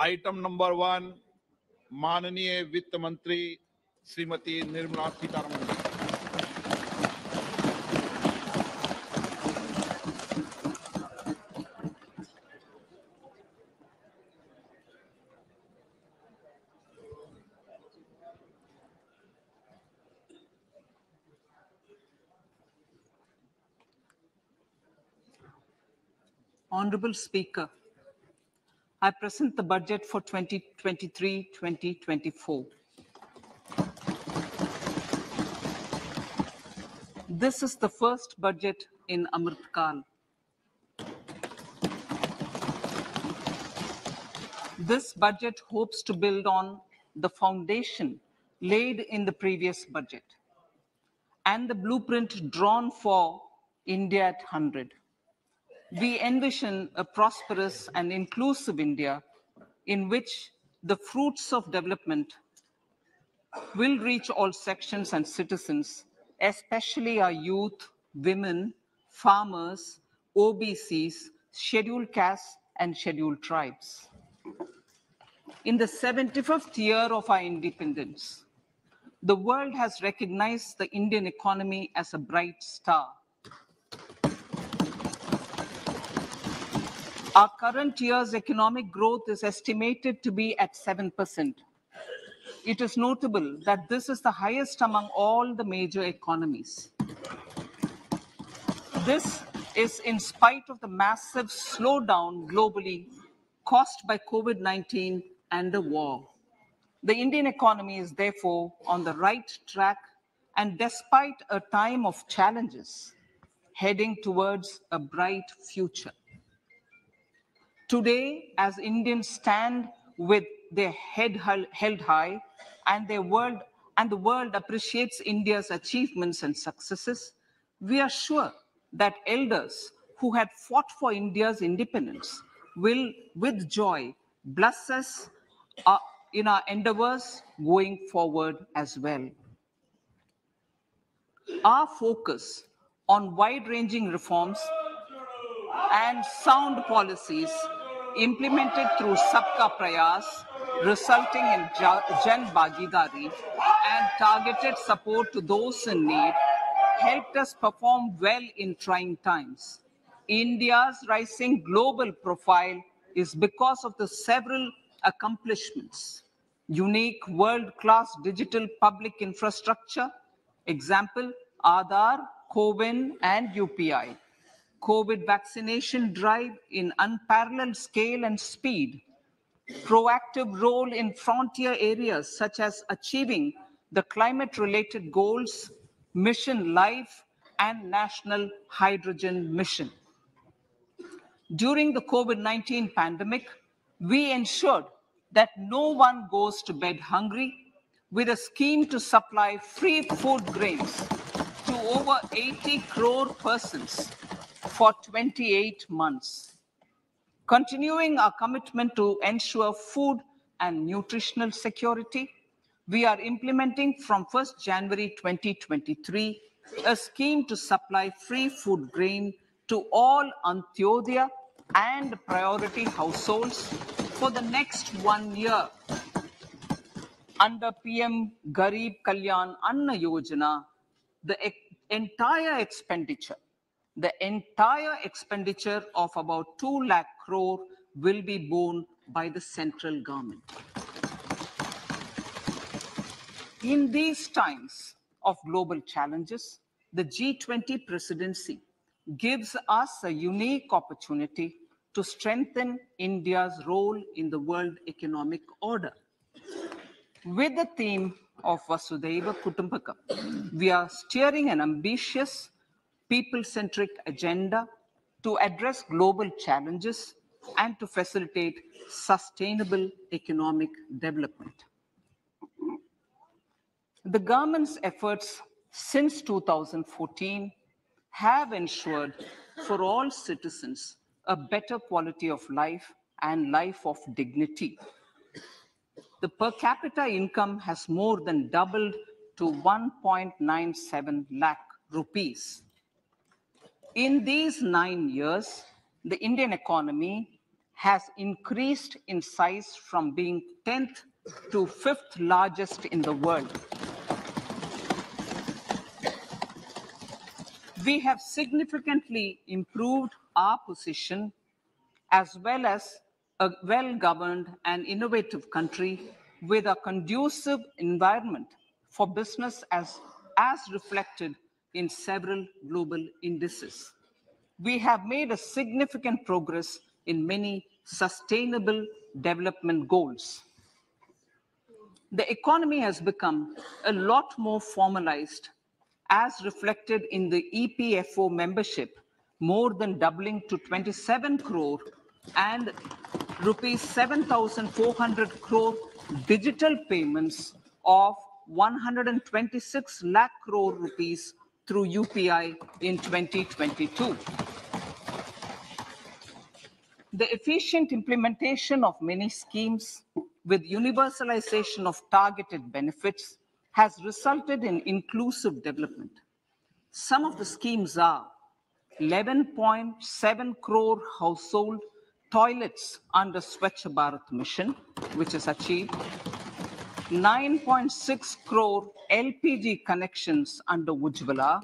Item number 1 माननीय वित्त मंत्री श्रीमती निर्मला सीतारमण जी। Honorable Speaker, I present the budget for 2023-2024. This is the first budget in Amrit Kal. This budget hopes to build on the foundation laid in the previous budget and the blueprint drawn for India at 100. We envision a prosperous and inclusive India in which the fruits of development will reach all sections and citizens, especially our youth, women, farmers, OBCs, scheduled castes, and scheduled tribes. In the 75th year of our independence, the world has recognized the Indian economy as a bright star. Our current year's economic growth is estimated to be at 7%. It is notable that this is the highest among all the major economies. This is in spite of the massive slowdown globally caused by COVID-19 and the war. The Indian economy is therefore on the right track and despite a time of challenges, heading towards a bright future. Today, as Indians stand with their head held high and the world appreciates India's achievements and successes, we are sure that elders who had fought for India's independence will, with joy, bless us in our endeavors going forward as well. Our focus on wide-ranging reforms and sound policies implemented through Sabka Prayas, resulting in Jan Bhagidari and targeted support to those in need, helped us perform well in trying times. India's rising global profile is because of the several accomplishments. Unique world-class digital public infrastructure, example, Aadhaar, CoWIN, and UPI. COVID vaccination drive in unparalleled scale and speed. Proactive role in frontier areas such as achieving the climate-related goals, Mission Life, and National Hydrogen Mission. During the COVID-19 pandemic, we ensured that no one goes to bed hungry with a scheme to supply free food grains to over 80 crore persons for 28 months. Continuing our commitment to ensure food and nutritional security, we are implementing from 1st January 2023 a scheme to supply free food grain to all Antyodaya and priority households for the next 1 year. Under PM Garib Kalyan Anna Yojana, the entire expenditure of about 2 lakh crore will be borne by the central government. In these times of global challenges, the G20 presidency gives us a unique opportunity to strengthen India's role in the world economic order. With the theme of Vasudhaiva Kutumbakam, we are steering an ambitious, people-centric agenda to address global challenges and to facilitate sustainable economic development. The government's efforts since 2014 have ensured for all citizens a better quality of life and life of dignity. The per capita income has more than doubled to 1.97 lakh rupees. In these 9 years, the Indian economy has increased in size from being 10th to 5th largest in the world. We have significantly improved our position as well as a well-governed and innovative country with a conducive environment for business as reflected in several global indices. We have made a significant progress in many sustainable development goals. The economy has become a lot more formalized as reflected in the EPFO membership, more than doubling to 27 crore and rupees 7,400 crore digital payments of 126 lakh crore rupees through UPI in 2022. The efficient implementation of many schemes with universalization of targeted benefits has resulted in inclusive development. Some of the schemes are 11.7 crore household toilets under Swachh Bharat Mission, which is achieved, 9.6 crore LPG connections under Ujjwala,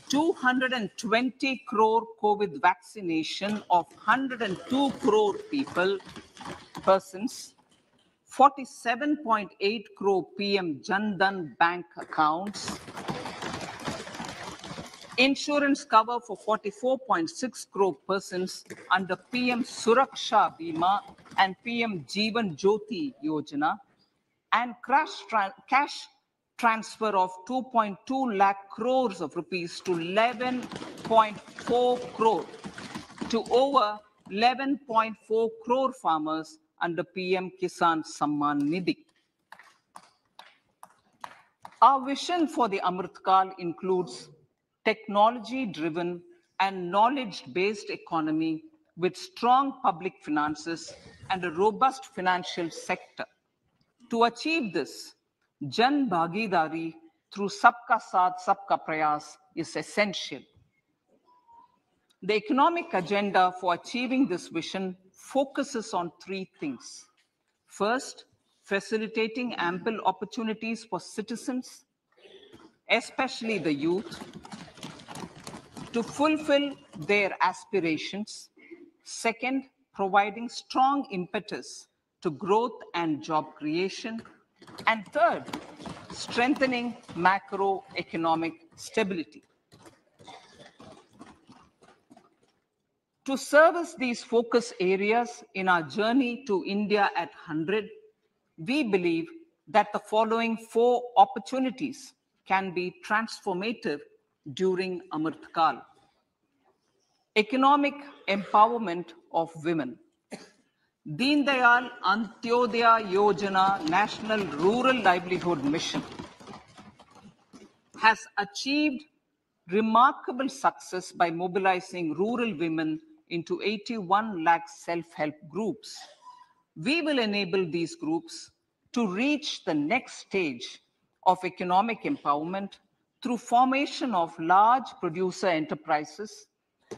220 crore COVID vaccination of 102 crore persons, 47.8 crore PM Jan Dhan bank accounts, insurance cover for 44.6 crore persons under PM Suraksha Bima and PM Jeevan Jyoti Yojana, and cash transfer of 2.2 lakh crores of rupees to 11.4 crore to over 11.4 crore farmers under PM Kisan Samman Nidhi. Our vision for the Amritkal includes technology-driven and knowledge-based economy with strong public finances and a robust financial sector. To achieve this, Jan Bhagidari through Sabka Saath, Sabka Prayas is essential. The economic agenda for achieving this vision focuses on three things. First, facilitating ample opportunities for citizens, especially the youth, to fulfill their aspirations. Second, providing strong impetus to growth and job creation. And third, strengthening macroeconomic stability. To service these focus areas in our journey to India at 100, we believe that the following four opportunities can be transformative during Amritkal. Economic empowerment of women. Deen Dayal Antyodaya Yojana National Rural Livelihood Mission has achieved remarkable success by mobilizing rural women into 81 lakh self-help groups. We will enable these groups to reach the next stage of economic empowerment through formation of large producer enterprises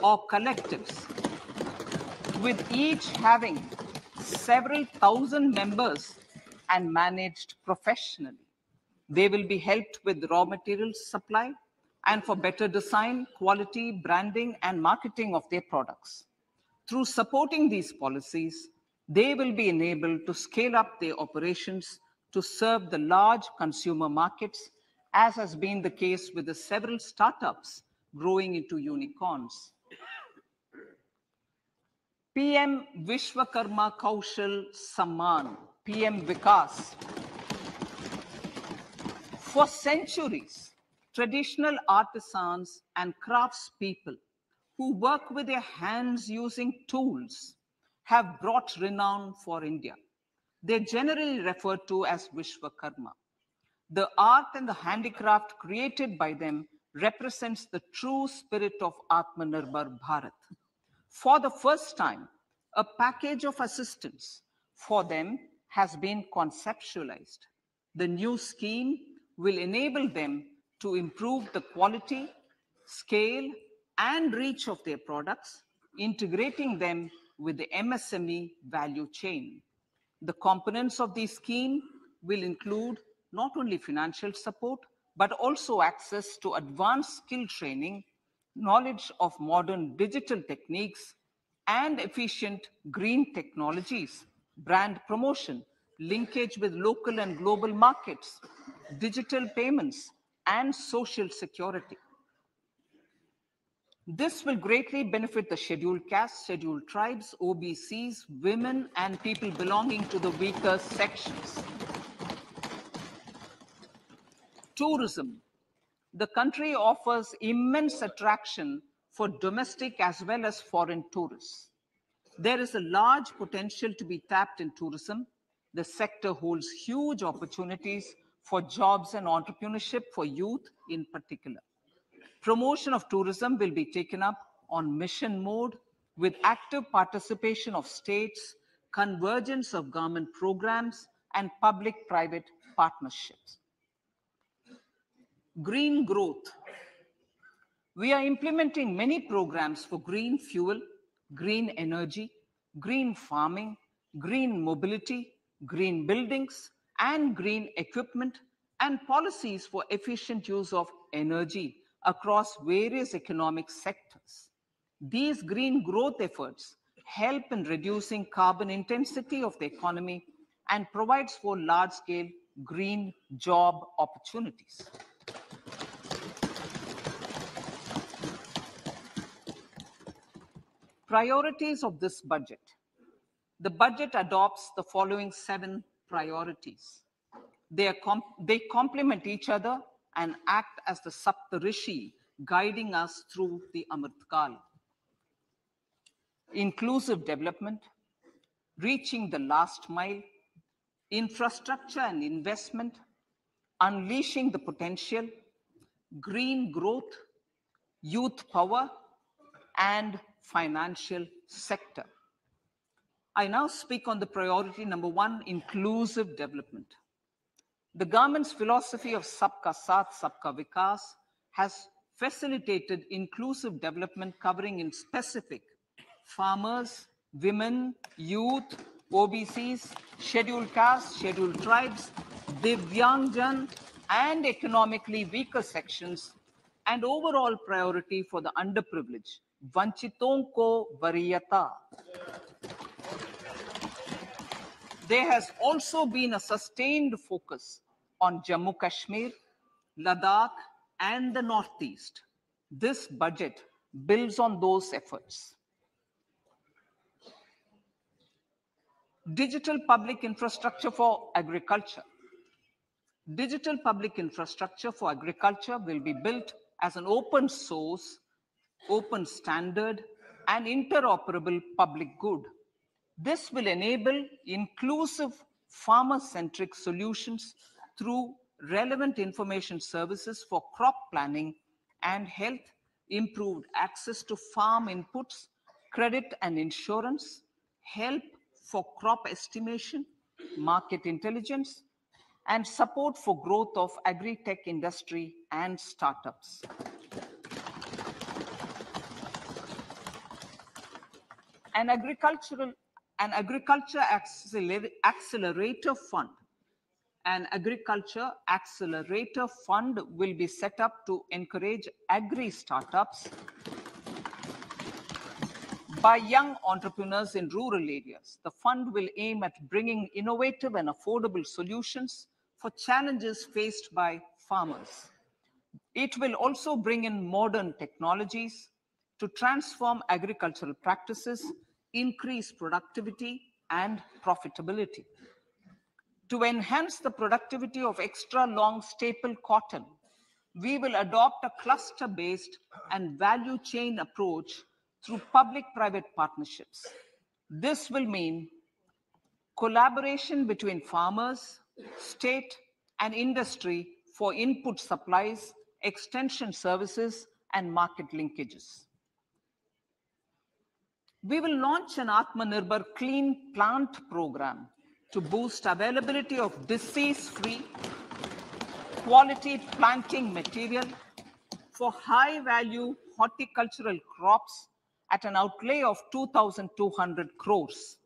or collectives, with each having several thousand members and managed professionally. They will be helped with raw materials supply and for better design, quality, branding, and marketing of their products. Through supporting these policies, they will be enabled to scale up their operations to serve the large consumer markets, as has been the case with the several startups growing into unicorns. PM Vishwakarma Kaushal Samman, PM Vikas. For centuries, traditional artisans and craftspeople who work with their hands using tools have brought renown for India. They're generally referred to as Vishwakarma. The art and the handicraft created by them represents the true spirit of Atmanirbhar Bharat. For the first time, a package of assistance for them has been conceptualized. The new scheme will enable them to improve the quality, scale, and reach of their products, integrating them with the MSME value chain. The components of the scheme will include not only financial support, but also access to advanced skill training, knowledge of modern digital techniques, and efficient green technologies, brand promotion, linkage with local and global markets, digital payments, and social security. This will greatly benefit the scheduled castes, scheduled tribes, OBCs, women, and people belonging to the weaker sections. Tourism. The country offers immense attraction for domestic as well as foreign tourists. There is a large potential to be tapped in tourism. The sector holds huge opportunities for jobs and entrepreneurship for youth in particular. Promotion of tourism will be taken up on mission mode with active participation of states, convergence of government programs, and public-private partnerships. Green growth. We are implementing many programs for green fuel, green energy, green farming, green mobility, green buildings, and green equipment, and policies for efficient use of energy across various economic sectors. These green growth efforts help in reducing carbon intensity of the economy and provides for large-scale green job opportunities. Priorities of this budget. The budget adopts the following 7 priorities. They complement each other and act as the Saptarishi guiding us through the Amritkal. Inclusive development, reaching the last mile, infrastructure and investment, unleashing the potential, green growth, youth power, and financial sector. I now speak on the priority number 1, inclusive development. The government's philosophy of Sabka Saath, Sabka Vikas has facilitated inclusive development covering in specific farmers, women, youth, OBCs, scheduled castes, scheduled tribes, Divyangjan, and economically weaker sections, and overall priority for the underprivileged. Vanchiton ko variyata. There has also been a sustained focus on Jammu Kashmir, Ladakh, and the Northeast. This budget builds on those efforts. Digital public infrastructure for agriculture. Digital public infrastructure for agriculture will be built as an open source, open standard, and interoperable public good. This will enable inclusive farmer-centric solutions through relevant information services for crop planning and health, improved access to farm inputs, credit and insurance, help for crop estimation, market intelligence, and support for growth of agri-tech industry and startups. An agriculture accelerator fund. An agriculture accelerator fund will be set up to encourage agri startups by young entrepreneurs in rural areas. The fund will aim at bringing innovative and affordable solutions for challenges faced by farmers. It will also bring in modern technologies to transform agricultural practices, increase productivity and profitability. To enhance the productivity of extra long staple cotton, we will adopt a cluster-based and value chain approach through public-private partnerships. This will mean collaboration between farmers, state, and industry for input supplies, extension services, and market linkages. We will launch an Atmanirbhar Clean Plant program to boost availability of disease-free, quality planting material for high-value horticultural crops at an outlay of 2,200 crores.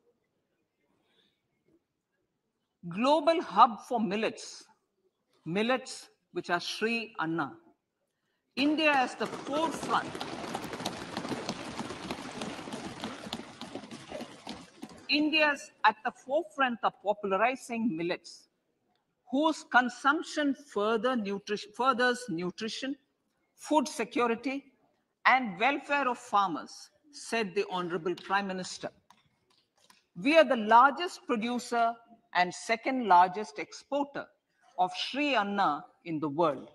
Global hub for millets, which are Sri Anna. India is the forefront. India's at the forefront of popularizing millets, whose consumption furthers nutrition, food security, and welfare of farmers, said the Honorable Prime Minister. We are the largest producer and second largest exporter of Sri Anna in the world.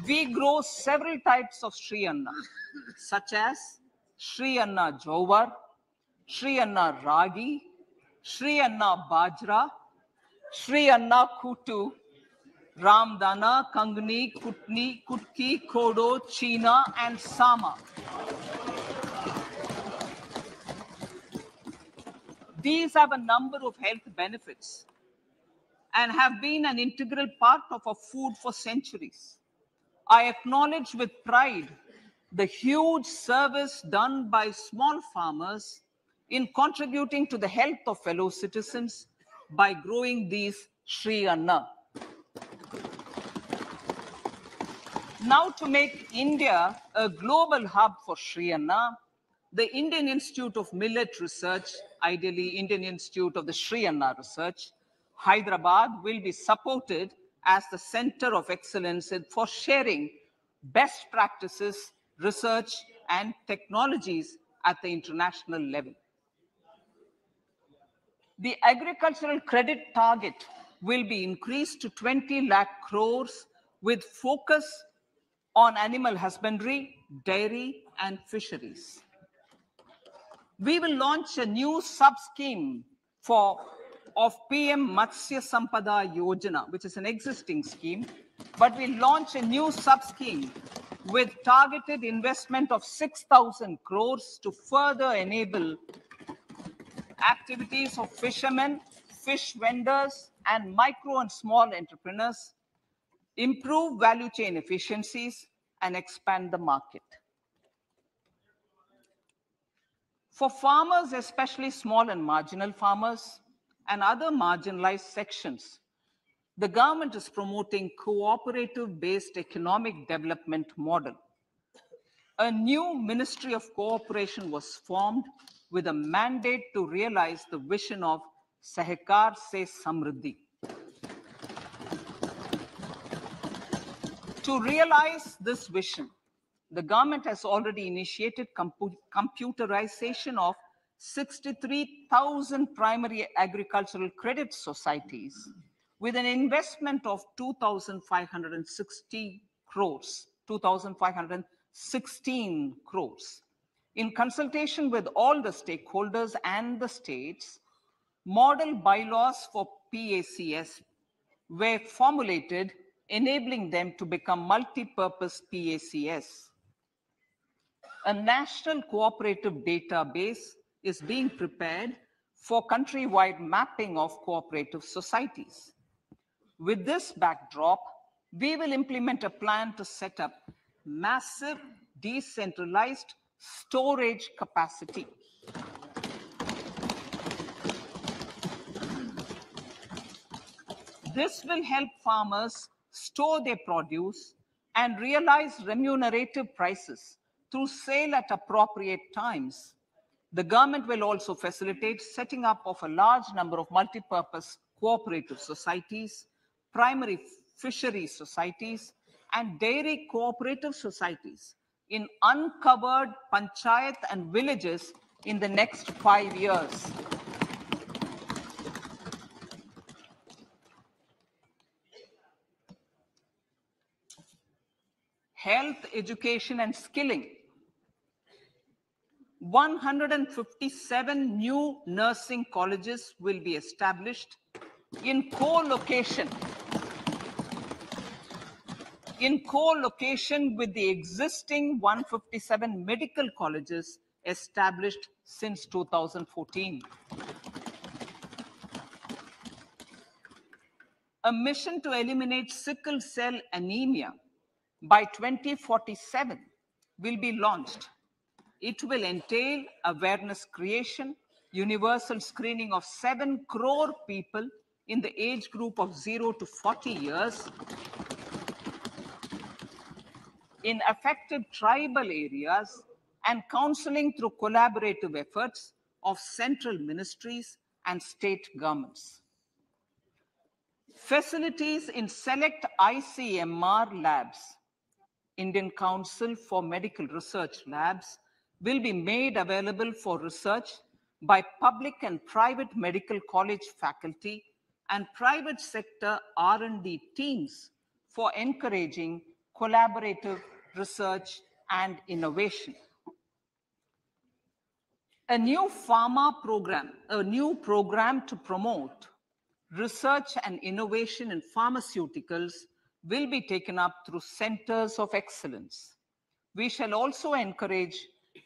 We grow several types of Sri Anna, such as Sri Anna Jowar, Sri Anna Ragi, Sri Anna Bajra, Sri Anna Kutu, Ramdana, Kangni, Kutni, Kutki, Kodo, China, and Sama. These have a number of health benefits and have been an integral part of our food for centuries. I acknowledge with pride the huge service done by small farmers in contributing to the health of fellow citizens by growing these Sri Anna. Now, to make India a global hub for Sri Anna, the Indian Institute of Millet Research, ideally Indian Institute of the Sri Anna Research, Hyderabad, will be supported as the center of excellence for sharing best practices, research, and technologies at the international level. The agricultural credit target will be increased to 20 lakh crores with focus on animal husbandry, dairy, and fisheries. We will launch a new sub-scheme of PM Matsya Sampada Yojana, which is an existing scheme, but we'll launch a new sub-scheme with targeted investment of 6,000 crores to further enable activities of fishermen, fish vendors, and micro and small entrepreneurs, improve value chain efficiencies, and expand the market. For farmers, especially small and marginal farmers and other marginalized sections, the government is promoting cooperative-based economic development model. A new Ministry of Cooperation was formed with a mandate to realize the vision of Sahkar Se Samriddhi. To realize this vision, the government has already initiated computerization of 63,000 primary agricultural credit societies with an investment of 2,560 crores, 2,516 crores. In consultation with all the stakeholders and the states, model bylaws for PACS were formulated, enabling them to become multi-purpose PACS. A national cooperative database is being prepared for countrywide mapping of cooperative societies. With this backdrop, we will implement a plan to set up massive decentralized storage capacity. This will help farmers store their produce and realize remunerative prices through sale at appropriate times. The government will also facilitate setting up of a large number of multi-purpose cooperative societies, primary fishery societies, and dairy cooperative societies in uncovered panchayat and villages in the next 5 years. Health, education, and skilling. 157 new nursing colleges will be established in co-location with the existing 157 medical colleges established since 2014. A mission to eliminate sickle cell anemia by 2047 will be launched. It will entail awareness creation, universal screening of 7 crore people in the age group of 0 to 40 years in affected tribal areas and counseling through collaborative efforts of central ministries and state governments. Facilities in select ICMR labs, Indian Council for Medical Research Labs, will be made available for research by public and private medical college faculty and private sector R&D teams for encouraging collaborative research and innovation. A new program to promote research and innovation in pharmaceuticals will be taken up through centers of excellence. We shall also encourage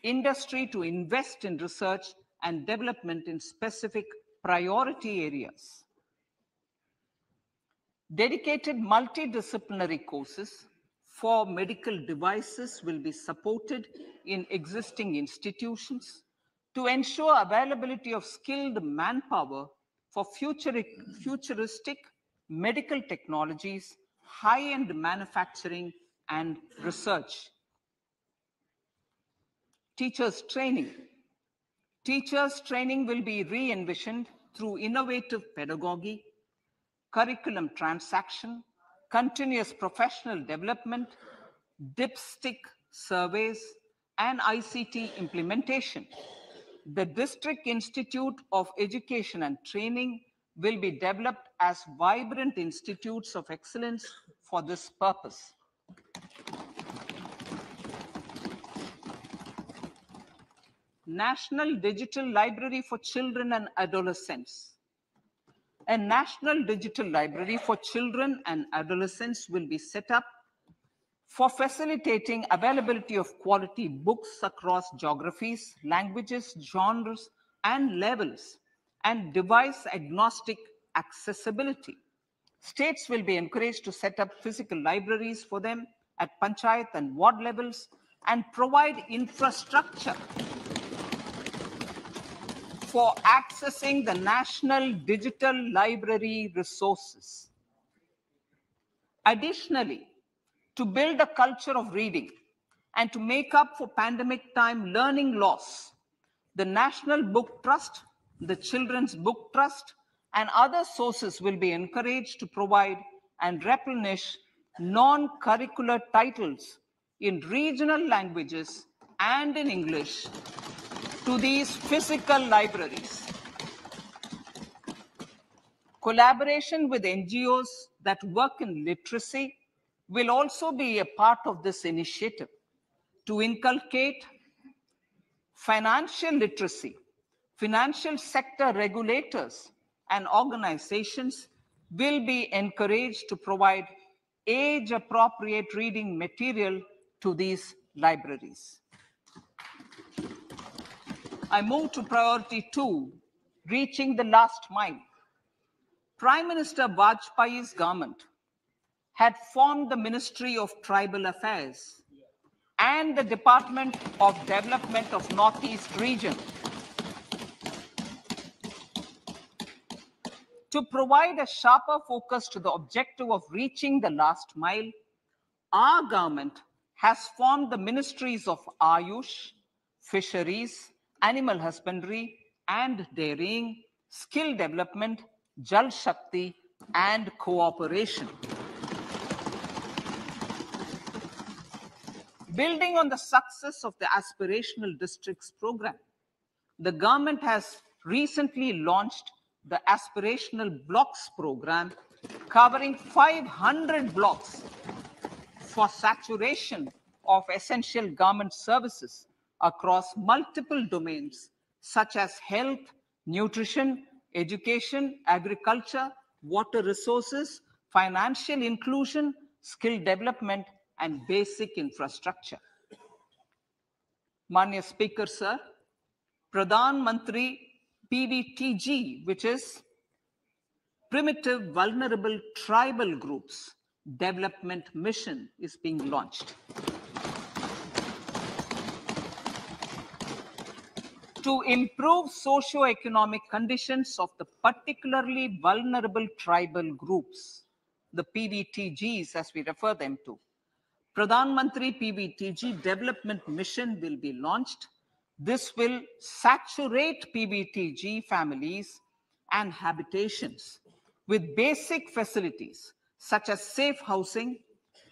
industry to invest in research and development in specific priority areas. Dedicated multidisciplinary courses for medical devices will be supported in existing institutions to ensure availability of skilled manpower for futuristic medical technologies, high-end manufacturing, and research. Teachers' training. Teachers' training will be re-envisioned through innovative pedagogy, curriculum transaction, continuous professional development, dipstick surveys, and ICT implementation. The District Institute of Education and Training will be developed as vibrant institutes of excellence for this purpose. National Digital Library for Children and Adolescents. A National Digital Library for Children and Adolescents will be set up for facilitating availability of quality books across geographies, languages, genres, and levels, and device-agnostic accessibility. States will be encouraged to set up physical libraries for them at panchayat and ward levels and provide infrastructure for accessing the National Digital Library resources. Additionally, to build a culture of reading and to make up for pandemic time learning loss, the National Book Trust, the Children's Book Trust, and other sources will be encouraged to provide and replenish non-curricular titles in regional languages and in English to these physical libraries. Collaboration with NGOs that work in literacy will also be a part of this initiative to inculcate financial literacy. Financial sector regulators and organizations will be encouraged to provide age-appropriate reading material to these libraries. I move to priority 2, reaching the last mile. Prime Minister Vajpayee's government had formed the Ministry of Tribal Affairs and the Department of Development of Northeast Region to provide a sharper focus to the objective of reaching the last mile. Our government has formed the ministries of Ayush, Fisheries, Animal Husbandry and Dairying, Skill Development, Jal Shakti, and Cooperation. Building on the success of the Aspirational Districts program, the government has recently launched the Aspirational Blocks program, covering 500 blocks for saturation of essential government services across multiple domains such as health, nutrition, education, agriculture, water resources, financial inclusion, skill development, and basic infrastructure. Manya Speaker, sir, Pradhan Mantri PVTG, which is Primitive Vulnerable Tribal Groups, development mission is being launched. To improve socio-economic conditions of the particularly vulnerable tribal groups, the PVTGs as we refer them to, Pradhan Mantri PVTG Development Mission will be launched. This will saturate PVTG families and habitations with basic facilities such as safe housing,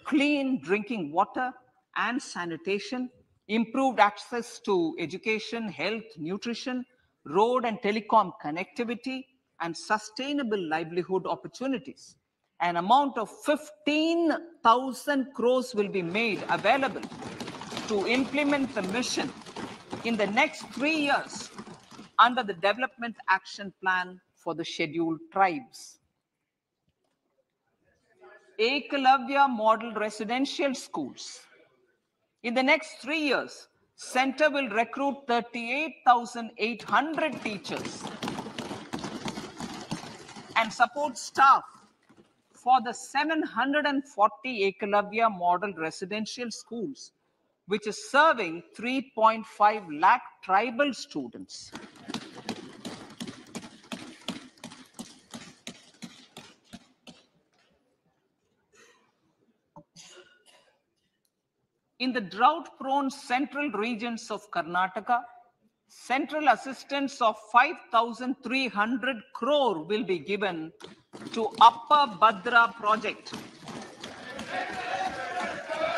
clean drinking water and sanitation, improved access to education, health, nutrition, road and telecom connectivity, and sustainable livelihood opportunities. An amount of 15,000 crores will be made available to implement the mission in the next 3 years under the Development Action Plan for the Scheduled Tribes. Ekalavya Model Residential Schools. In the next 3 years, Center will recruit 38,800 teachers and support staff for the 740 Ekalavya Model Residential Schools, which is serving 3.5 lakh tribal students. In the drought-prone central regions of Karnataka, central assistance of 5,300 crore will be given to Upper Bhadra project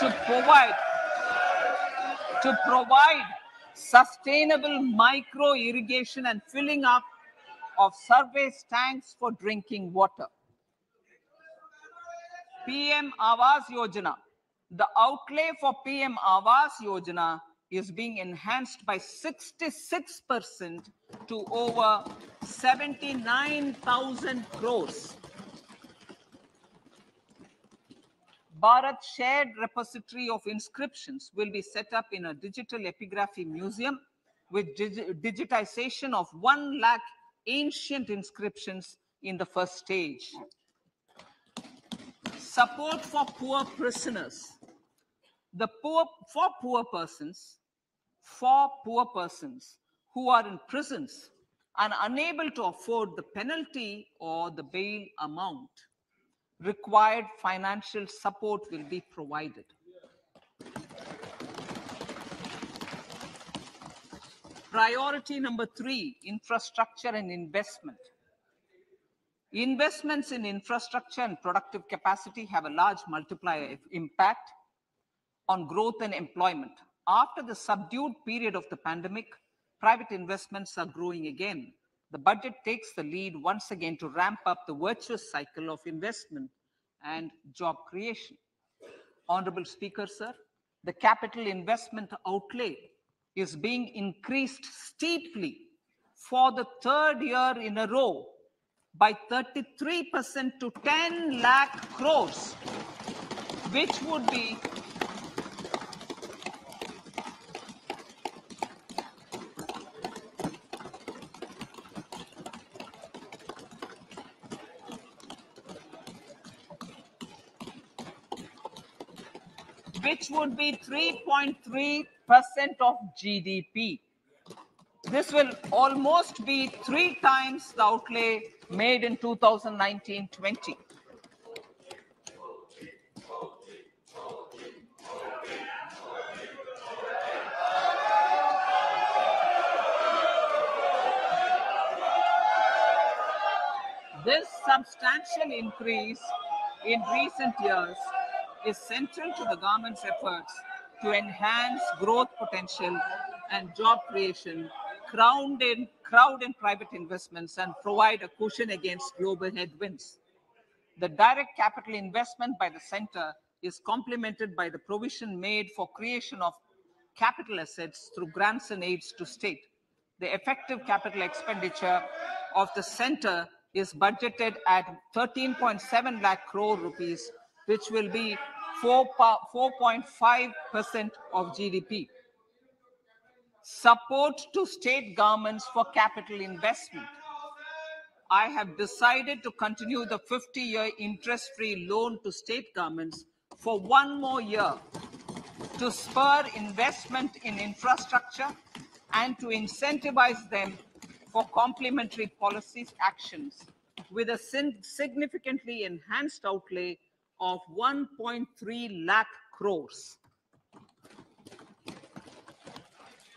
to provide sustainable micro irrigation and filling up of surface tanks for drinking water. PM Awas Yojana. The outlay for PM Awas Yojana is being enhanced by 66% to over 79,000 crores. Bharat Shared Repository of Inscriptions will be set up in a digital epigraphy museum with digitization of 1 lakh ancient inscriptions in the first stage. Support for poor prisoners. For poor persons who are in prisons and unable to afford the penalty or the bail amount, required financial support will be provided. Priority number 3, infrastructure and investment. Investments in infrastructure and productive capacity have a large multiplier impact on growth and employment. After the subdued period of the pandemic, private investments are growing again. The budget takes the lead once again to ramp up the virtuous cycle of investment and job creation. Honorable Speaker, sir, the capital investment outlay is being increased steeply for the 3rd year in a row by 33% to 10 lakh crores, which would be which would be 3.3% of GDP. This will almost be 3 times the outlay made in 2019-20. This substantial increase in recent years is central to the government's efforts to enhance growth potential and job creation, crowd in private investments, and provide a cushion against global headwinds. The direct capital investment by the center is complemented by the provision made for creation of capital assets through grants and aids to state. The effective capital expenditure of the center is budgeted at 13.7 lakh crore rupees, which will be 4.5% of GDP. Support to state governments for capital investment. I have decided to continue the 50-year interest-free loan to state governments for one more year to spur investment in infrastructure and to incentivize them for complementary policies actions with a significantly enhanced outlay of 1.3 lakh crores.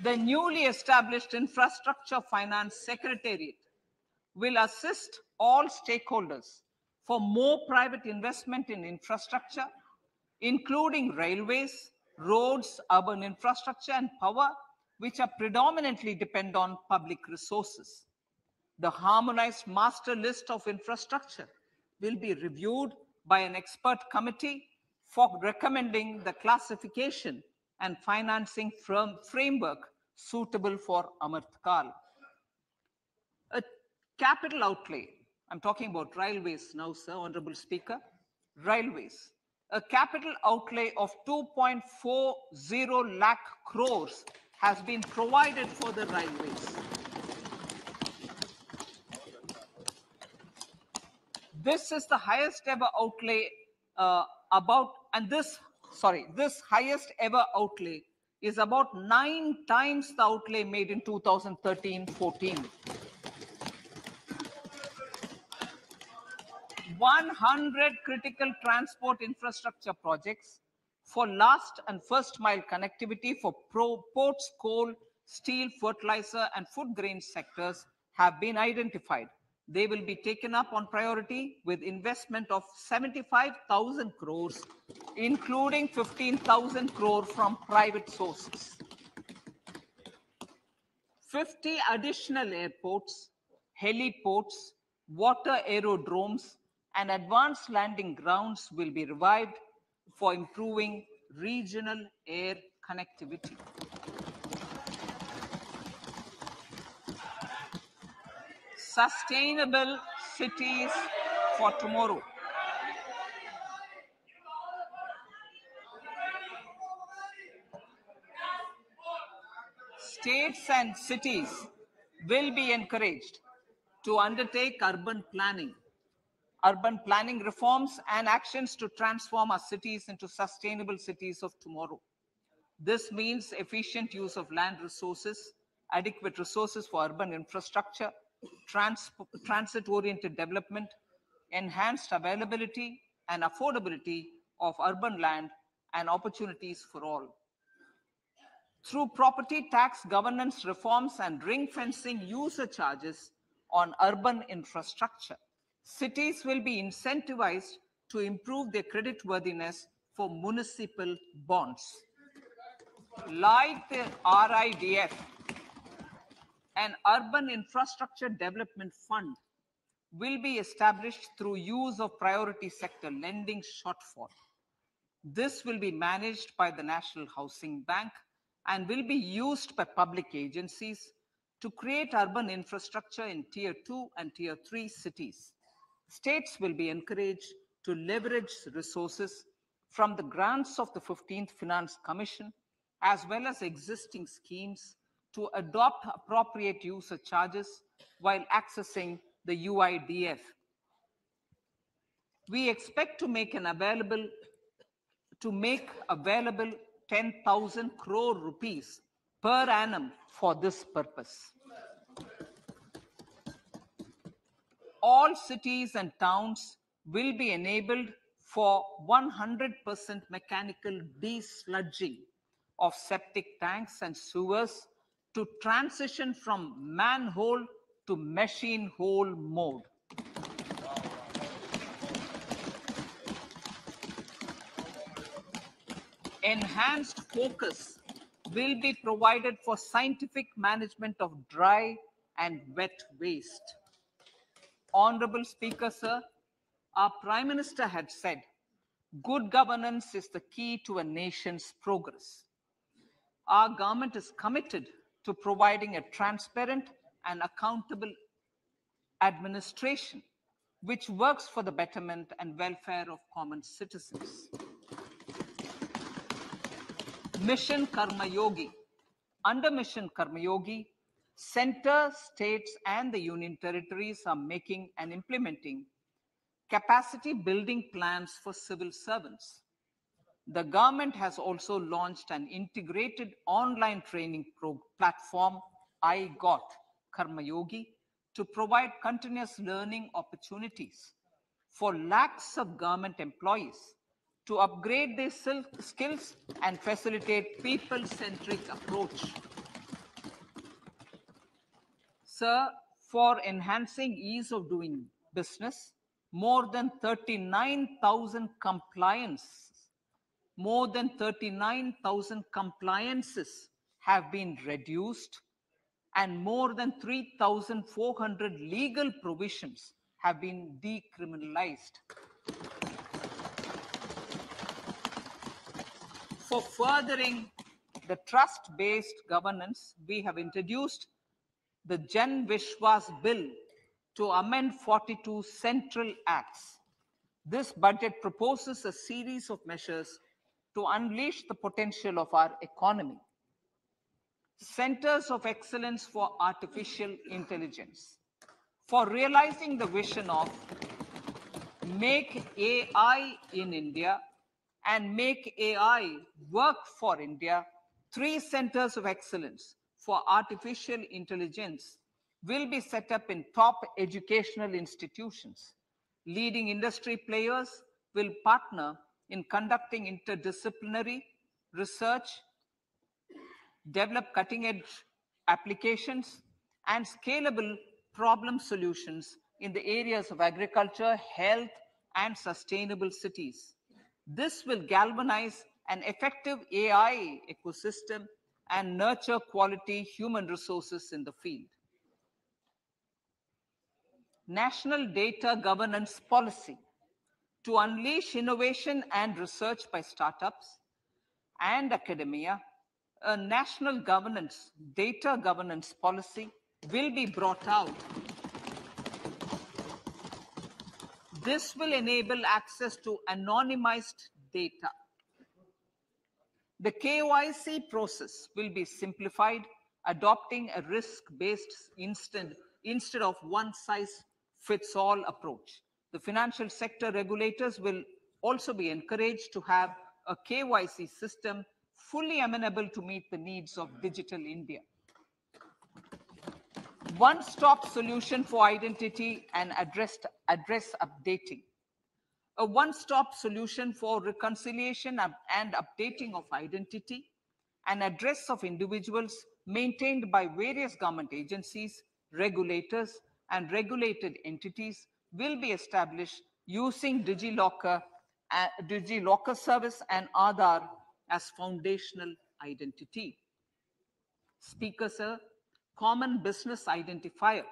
The newly established Infrastructure Finance Secretariat will assist all stakeholders for more private investment in infrastructure, including railways, roads, urban infrastructure, and power, which are predominantly depend on public resources. The harmonized master list of infrastructure will be reviewed by an expert committee for recommending the classification and financing framework suitable for Amartkal. A capital outlay, I'm talking about railways now, sir, Honorable Speaker, railways. A capital outlay of 2.40 lakh crores has been provided for the railways. This is the highest ever outlay this highest ever outlay is about 9 times the outlay made in 2013-14. 100 critical transport infrastructure projects for last and first mile connectivity for ports, coal, steel, fertilizer, and food grain sectors have been identified. They will be taken up on priority with investment of 75,000 crores, including 15,000 crore from private sources. 50 additional airports, heliports, water aerodromes, and advanced landing grounds will be revived for improving regional air connectivity. Sustainable cities for tomorrow. States and cities will be encouraged to undertake urban planning reforms and actions to transform our cities into sustainable cities of tomorrow. This means efficient use of land resources, adequate resources for urban infrastructure, transit-oriented development, enhanced availability and affordability of urban land, and opportunities for all. Through property tax governance reforms and ring-fencing user charges on urban infrastructure, cities will be incentivized to improve their creditworthiness for municipal bonds. Like the RIDF, an Urban Infrastructure Development Fund will be established through use of priority sector lending shortfall. This will be managed by the National Housing Bank and will be used by public agencies to create urban infrastructure in Tier 2 and Tier 3 cities. States will be encouraged to leverage resources from the grants of the 15th Finance Commission, as well as existing schemes, to adopt appropriate user charges while accessing the UIDF. We expect to make available 10,000 crore rupees per annum for this purpose. All cities and towns will be enabled for 100% mechanical desludging of septic tanks and sewers to transition from manhole to machine hole mode. Enhanced focus will be provided for scientific management of dry and wet waste. Honorable Speaker, sir, our Prime Minister had said, good governance is the key to a nation's progress. Our government is committed to providing a transparent and accountable administration which works for the betterment and welfare of common citizens. Mission Karma Yogi. Under Mission Karma Yogi, Center, states, and the union territories are making and implementing capacity building plans for civil servants. The government has also launched an integrated online training platform, I Got Karma Yogi, to provide continuous learning opportunities for lakhs of government employees to upgrade their skills and facilitate people-centric approach. Sir, for enhancing ease of doing business, more than 39,000 compliances have been reduced and more than 3,400 legal provisions have been decriminalized. For furthering the trust-based governance, we have introduced the Jan Vishwas Bill to amend 42 central acts. This budget proposes a series of measures to unleash the potential of our economy. Centers of Excellence for Artificial Intelligence. For realizing the vision of Make AI in India and Make AI Work for India, 3 centers of excellence for artificial intelligence will be set up in top educational institutions. Leading industry players will partner in conducting interdisciplinary research, develop cutting-edge applications, and scalable problem solutions in the areas of agriculture, health, and sustainable cities. This will galvanize an effective AI ecosystem and nurture quality human resources in the field. National Data Governance Policy to unleash innovation and research by startups and academia. A national data governance policy will be brought out. This will enable access to anonymized data. The KYC process will be simplified, adopting a risk-based instead of one-size-fits-all approach. The financial sector regulators will also be encouraged to have a KYC system fully amenable to meet the needs of digital India. One-stop solution for identity and address updating. A one-stop solution for reconciliation and updating of identity and address of individuals maintained by various government agencies, regulators, and regulated entities will be established using DigiLocker service and Aadhaar as foundational identity. Speaker, sir, common business identifier.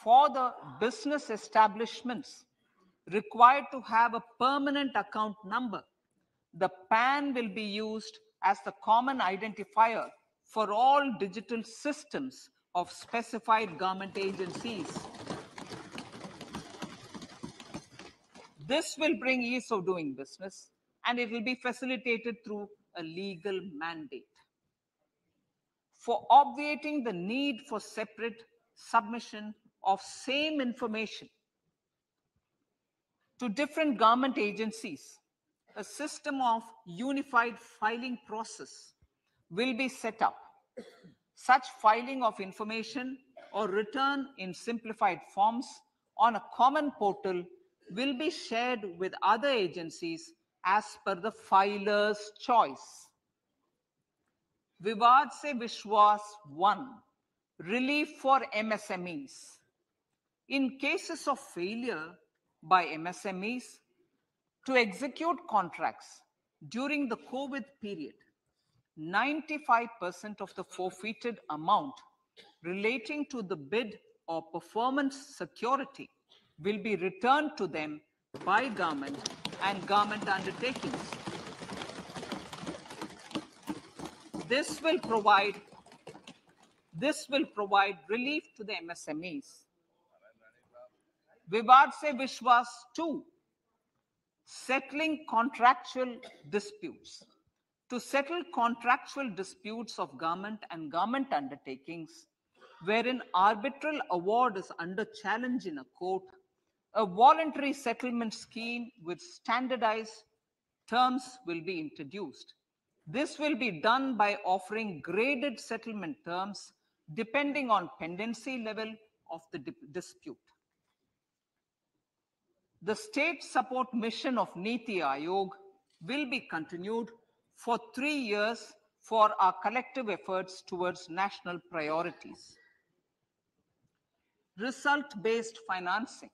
For the business establishments required to have a permanent account number, the PAN will be used as the common identifier for all digital systems of specified government agencies. This will bring ease of doing business, and it will be facilitated through a legal mandate. For obviating the need for separate submission of same information to different government agencies, a system of unified filing process will be set up. Such filing of information or return in simplified forms on a common portal will be shared with other agencies as per the filer's choice. Vivad Se Vishwas 1, relief for MSMEs. In cases of failure by MSMEs to execute contracts during the COVID period, 95% of the forfeited amount relating to the bid or performance security will be returned to them by government and government undertakings. This will provide relief to the MSMEs. Vivad Se Vishwas 2, settling contractual disputes. To settle contractual disputes of government and government undertakings, wherein arbitral award is under challenge in a court, a voluntary settlement scheme with standardized terms will be introduced. This will be done by offering graded settlement terms depending on pendency level of the dispute. The state support mission of Niti Aayog will be continued for 3 years for our collective efforts towards national priorities. Result-based financing.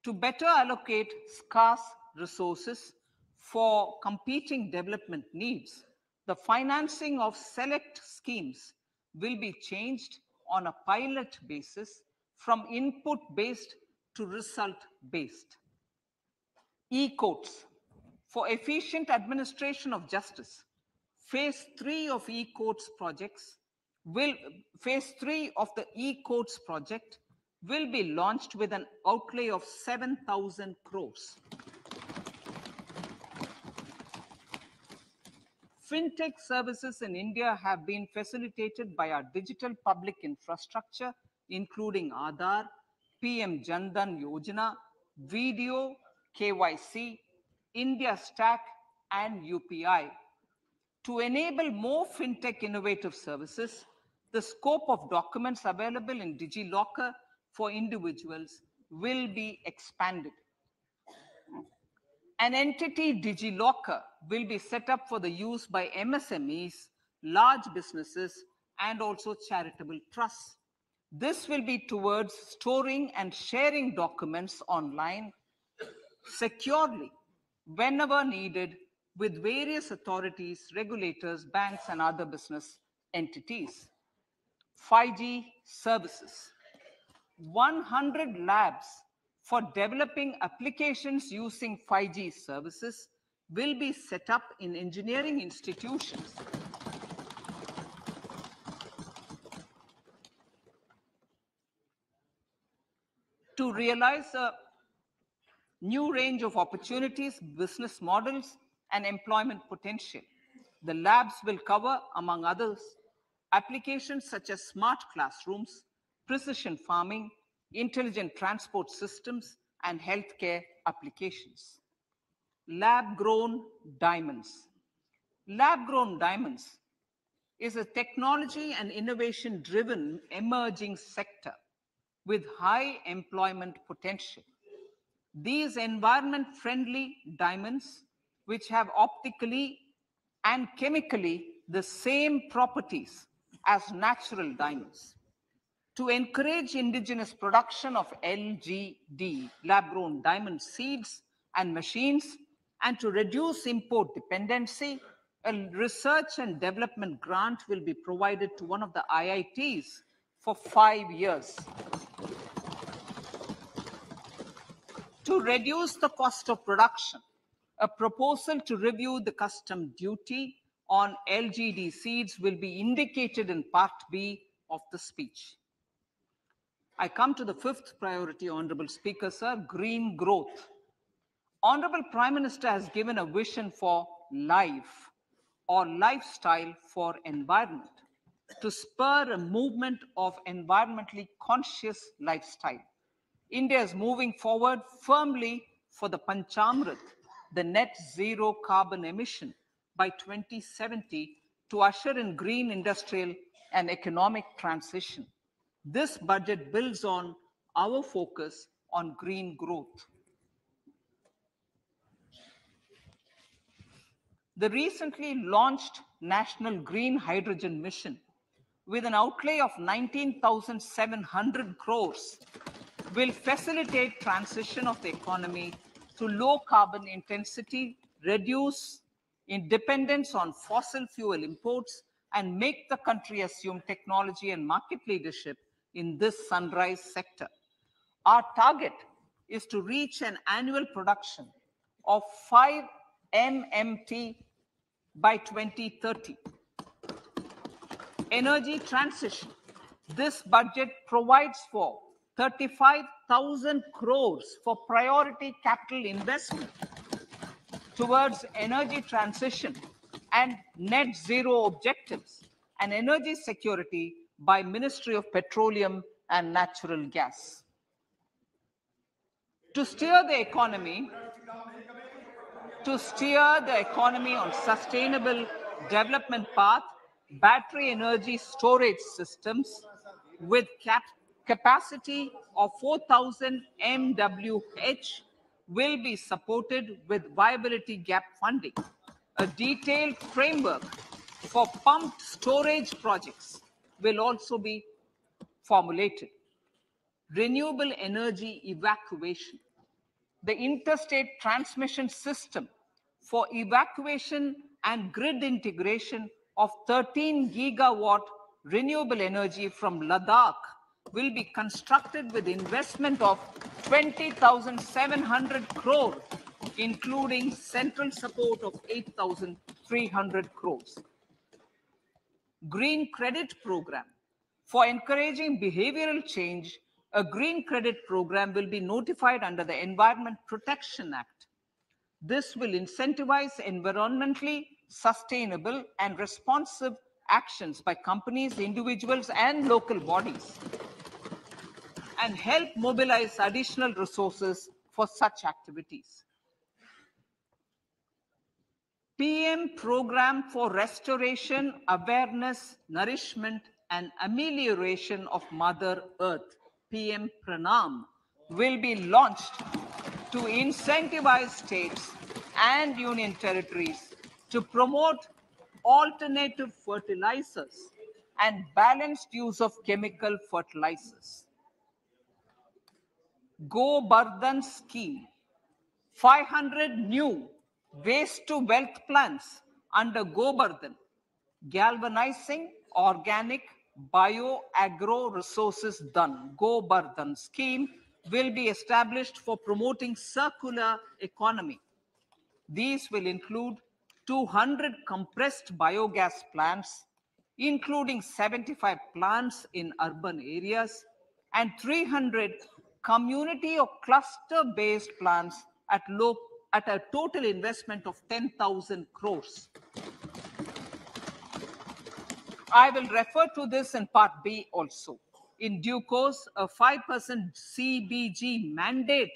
To better allocate scarce resources for competing development needs, the financing of select schemes will be changed on a pilot basis from input-based to result-based. E-courts. For efficient administration of justice, phase 3 of e-courts projects phase 3 of the e-courts project will be launched with an outlay of 7,000 crores. Fintech services in India have been facilitated by our digital public infrastructure, including Aadhaar, PM Jan Dhan Yojana, Video, KYC, India Stack, and UPI. To enable more fintech innovative services, the scope of documents available in DigiLocker for individuals will be expanded. An entity DigiLocker will be set up for the use by MSMEs, large businesses, and also charitable trusts. This will be towards storing and sharing documents online securely whenever needed with various authorities, regulators, banks, and other business entities. 5G services. 100 labs for developing applications using 5G services will be set up in engineering institutions. To realize a new range of opportunities, business models, and employment potential, the labs will cover, among others, applications such as smart classrooms, precision farming, intelligent transport systems, and healthcare applications. Lab-grown diamonds. Lab-grown diamonds is a technology and innovation-driven emerging sector with high employment potential. These environment-friendly diamonds, which have optically and chemically the same properties as natural diamonds. To encourage indigenous production of LGD, lab-grown diamond seeds and machines, and to reduce import dependency, a research and development grant will be provided to one of the IITs for 5 years. To reduce the cost of production, a proposal to review the custom duty on LGD seeds will be indicated in Part B of the speech. I come to the fifth priority, Honorable Speaker, sir, green growth. Honorable Prime Minister has given a vision for life or lifestyle for environment to spur a movement of environmentally conscious lifestyle. India is moving forward firmly for the Panchamrit, the net zero carbon emission by 2070 to usher in green industrial and economic transition. This budget builds on our focus on green growth. The recently launched National Green Hydrogen Mission, with an outlay of 19,700 crores, will facilitate transition of the economy to low carbon intensity, reduce dependence on fossil fuel imports, and make the country assume technology and market leadership in this sunrise sector. Our target is to reach an annual production of 5 MMT by 2030. Energy transition. This budget provides for 35,000 crores for priority capital investment towards energy transition and net zero objectives and energy security by Ministry of Petroleum and Natural Gas. To steer the economy on sustainable development path, battery energy storage systems with capacity of 4,000 MWH will be supported with viability gap funding. A detailed framework for pumped storage projects will also be formulated. Renewable energy evacuation. The interstate transmission system for evacuation and grid integration of 13 gigawatt renewable energy from Ladakh will be constructed with investment of 20,700 crore, including central support of 8,300 crores. Green Credit Program. For encouraging behavioral change, a green credit program will be notified under the Environment Protection Act. This will incentivize environmentally sustainable and responsive actions by companies, individuals, and local bodies, and help mobilize additional resources for such activities. PM Program for Restoration, Awareness, Nourishment, and Amelioration of Mother Earth, PM Pranam, will be launched to incentivize states and union territories to promote alternative fertilizers and balanced use of chemical fertilizers. Go Bardhan Scheme. 500 new waste to wealth plants under Gobardhan, galvanizing organic bio-agro resources done. Gobardhan scheme will be established for promoting circular economy. These will include 200 compressed biogas plants, including 75 plants in urban areas and 300 community or cluster-based plants at a total investment of 10,000 crores. I will refer to this in Part B also. In due course, a 5% CBG mandate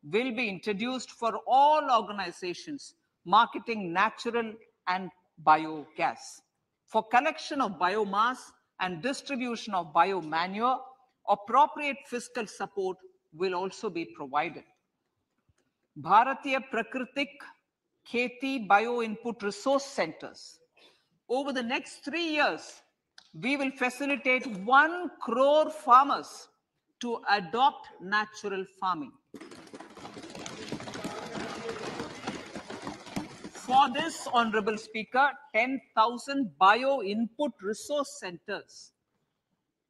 will be introduced for all organizations marketing natural and biogas. For collection of biomass and distribution of biomanure, appropriate fiscal support will also be provided. Bharatiya Prakritik Kheti Bio Input Resource Centers. Over the next 3 years, we will facilitate 1 crore farmers to adopt natural farming. For this, Honorable Speaker, 10,000 bio input resource centers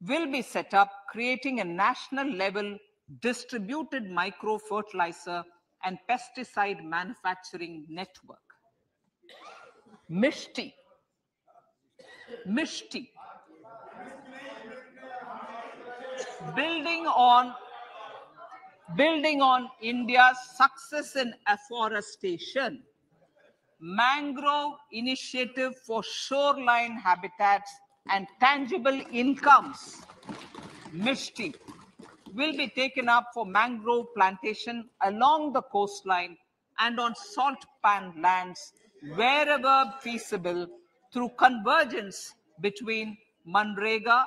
will be set up, creating a national level distributed micro fertilizer and pesticide manufacturing network. Mishti. Building on India's success in afforestation, mangrove initiative for shoreline habitats and tangible incomes, Mishti, will be taken up for mangrove plantation along the coastline and on salt pan lands wherever feasible through convergence between Manrega,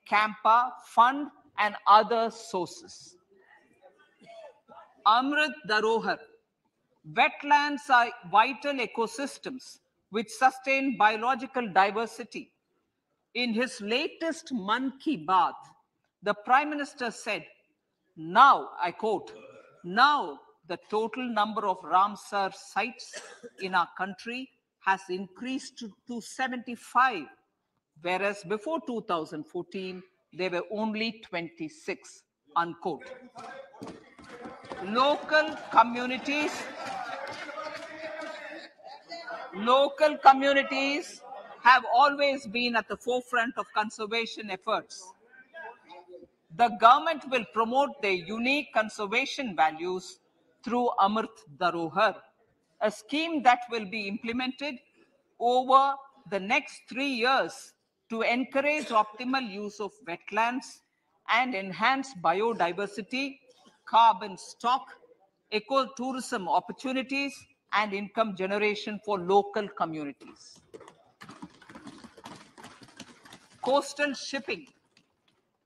Campa Fund and other sources. Amrit Dharohar. Wetlands are vital ecosystems which sustain biological diversity. In his latest Mann Ki Baat, the Prime Minister said, now, I quote, now the total number of Ramsar sites in our country has increased to 75, whereas before 2014, there were only 26, unquote. Local communities have always been at the forefront of conservation efforts. The government will promote their unique conservation values through Amrit Dharohar, a scheme that will be implemented over the next 3 years to encourage optimal use of wetlands and enhance biodiversity, carbon stock, ecotourism opportunities, and income generation for local communities. Coastal shipping.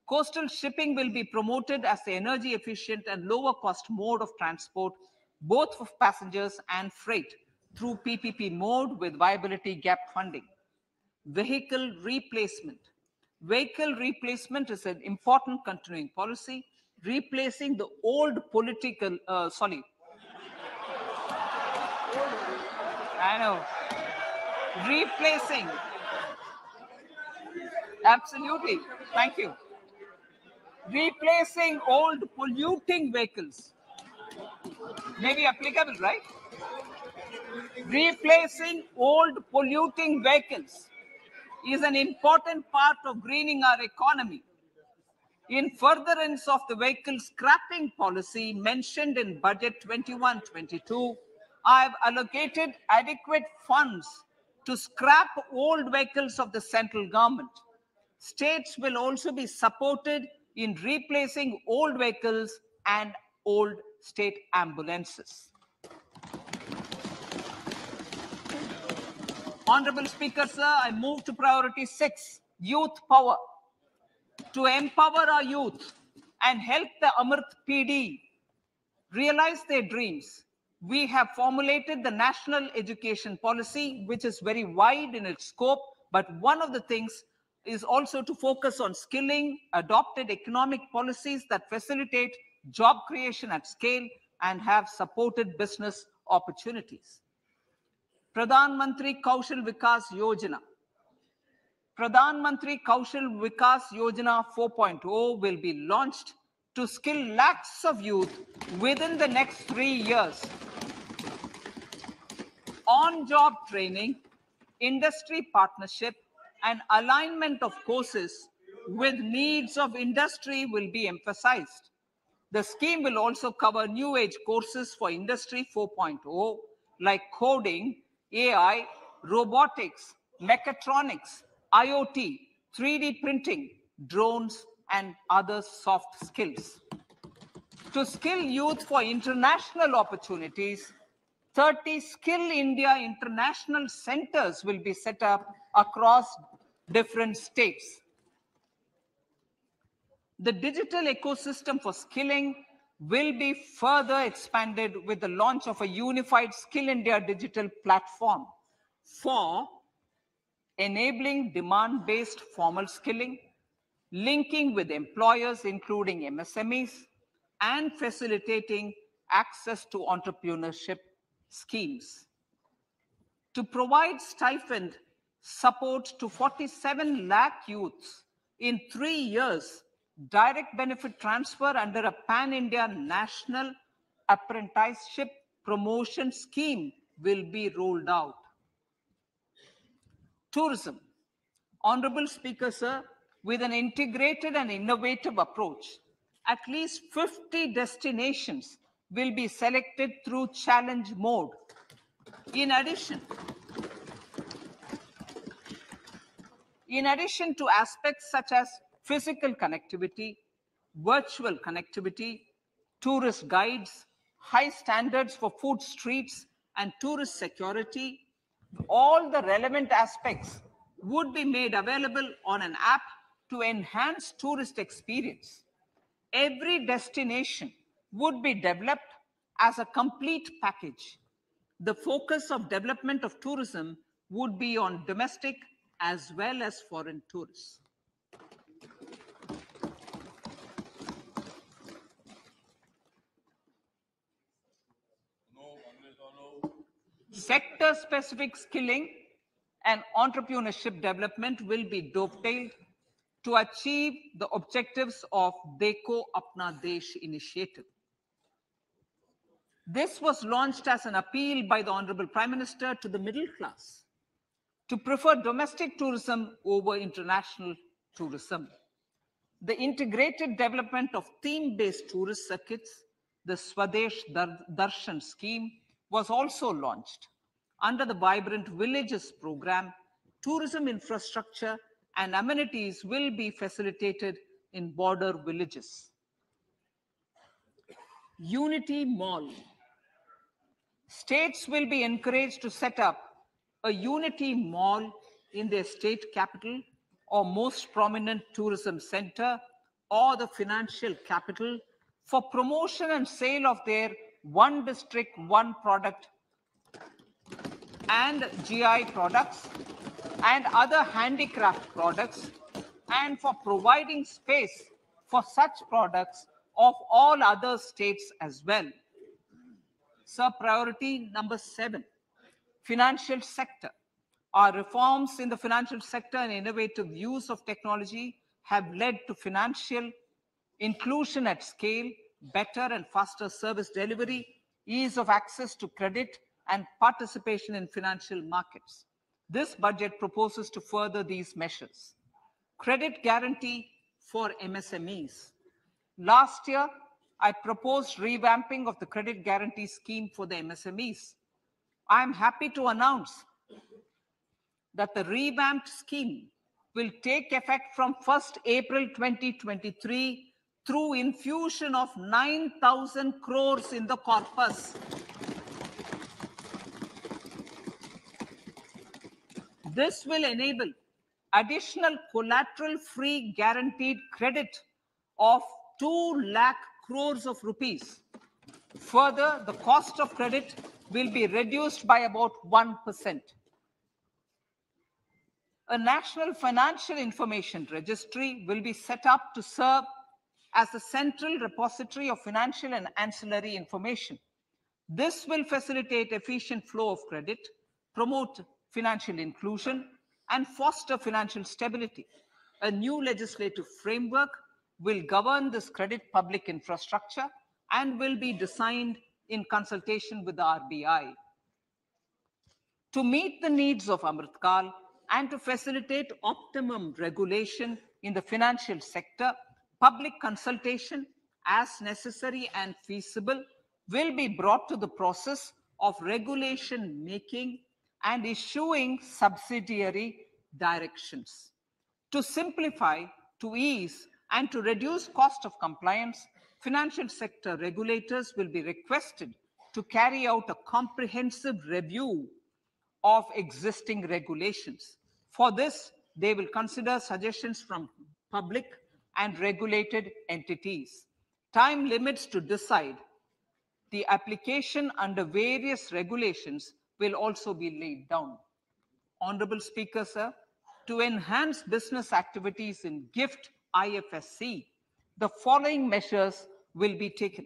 Coastal shipping will be promoted as the energy efficient and lower cost mode of transport, both for passengers and freight, through PPP mode with viability gap funding. Vehicle replacement. Vehicle replacement is an important continuing policy, replacing the old political, I know, replacing, absolutely, thank you. Replacing old polluting vehicles. Maybe applicable, right? Replacing old polluting vehicles is an important part of greening our economy. In furtherance of the vehicle scrapping policy mentioned in Budget 21-22, I have allocated adequate funds to scrap old vehicles of the central government. States will also be supported in replacing old vehicles and old state ambulances. Honorable Speaker, sir, I move to priority 6, youth power. To empower our youth and help the Amrit PD realize their dreams, we have formulated the National Education Policy, which is very wide in its scope, but one of the things is also to focus on skilling, adopted economic policies that facilitate job creation at scale and have supported business opportunities. Pradhan Mantri Kaushal Vikas Yojana. Pradhan Mantri Kaushal Vikas Yojana 4.0 will be launched to skill lakhs of youth within the next 3 years. On-job training, industry partnership, and alignment of courses with needs of industry will be emphasized. The scheme will also cover new age courses for Industry 4.0 like coding, AI, robotics, mechatronics, IoT, 3D printing, drones, and other soft skills. To skill youth for international opportunities, 30 Skill India International Centers will be set up across different states. The digital ecosystem for skilling will be further expanded with the launch of a unified Skill India digital platform for enabling demand-based formal skilling, linking with employers, including MSMEs, and facilitating access to entrepreneurship schemes. To provide stipend support to 47 lakh youths in 3 years, direct benefit transfer under a pan-India national apprenticeship promotion scheme will be rolled out. Tourism. Honorable Speaker, sir, with an integrated and innovative approach, at least 50 destinations will be selected through challenge mode. In addition to aspects such as physical connectivity, virtual connectivity, tourist guides, high standards for food streets, and tourist security, all the relevant aspects would be made available on an app to enhance tourist experience. Every destination would be developed as a complete package. The focus of development of tourism would be on domestic as well as foreign tourists. Sector-specific skilling and entrepreneurship development will be dovetailed to achieve the objectives of Dekho Apna Desh initiative. This was launched as an appeal by the Honorable Prime Minister to the middle class to prefer domestic tourism over international tourism. The integrated development of theme-based tourist circuits, the Swadesh Darshan scheme, was also launched. Under the Vibrant Villages program, tourism infrastructure and amenities will be facilitated in border villages. Unity Mall. States will be encouraged to set up a Unity Mall in their state capital or most prominent tourism center or the financial capital for promotion and sale of their one district, one product and GI products and other handicraft products, and for providing space for such products of all other states as well. Sir, priority number 7, financial sector. Our reforms in the financial sector and innovative use of technology have led to financial inclusion at scale, better and faster service delivery, ease of access to credit, and participation in financial markets. This budget proposes to further these measures. Credit guarantee for MSMEs. Last year, I proposed revamping of the credit guarantee scheme for the MSMEs. I am happy to announce that the revamped scheme will take effect from 1st April 2023 through infusion of 9,000 crores in the corpus. This will enable additional collateral-free guaranteed credit of 2 lakh crores of rupees. Further, the cost of credit will be reduced by about 1%. A national financial information registry will be set up to serve as a central repository of financial and ancillary information. This will facilitate efficient flow of credit, promote financial inclusion, and foster financial stability. A new legislative framework will govern this credit public infrastructure and will be designed in consultation with the RBI. To meet the needs of Amritkal and to facilitate optimum regulation in the financial sector, public consultation, as necessary and feasible, will be brought to the process of regulation making and issuing subsidiary directions. To simplify, to ease, and to reduce cost of compliance, financial sector regulators will be requested to carry out a comprehensive review of existing regulations. For this, they will consider suggestions from public and regulated entities. Time limits to decide the application under various regulations will also be laid down. Honorable Speaker, sir, to enhance business activities in GIFT IFSC, the following measures will be taken.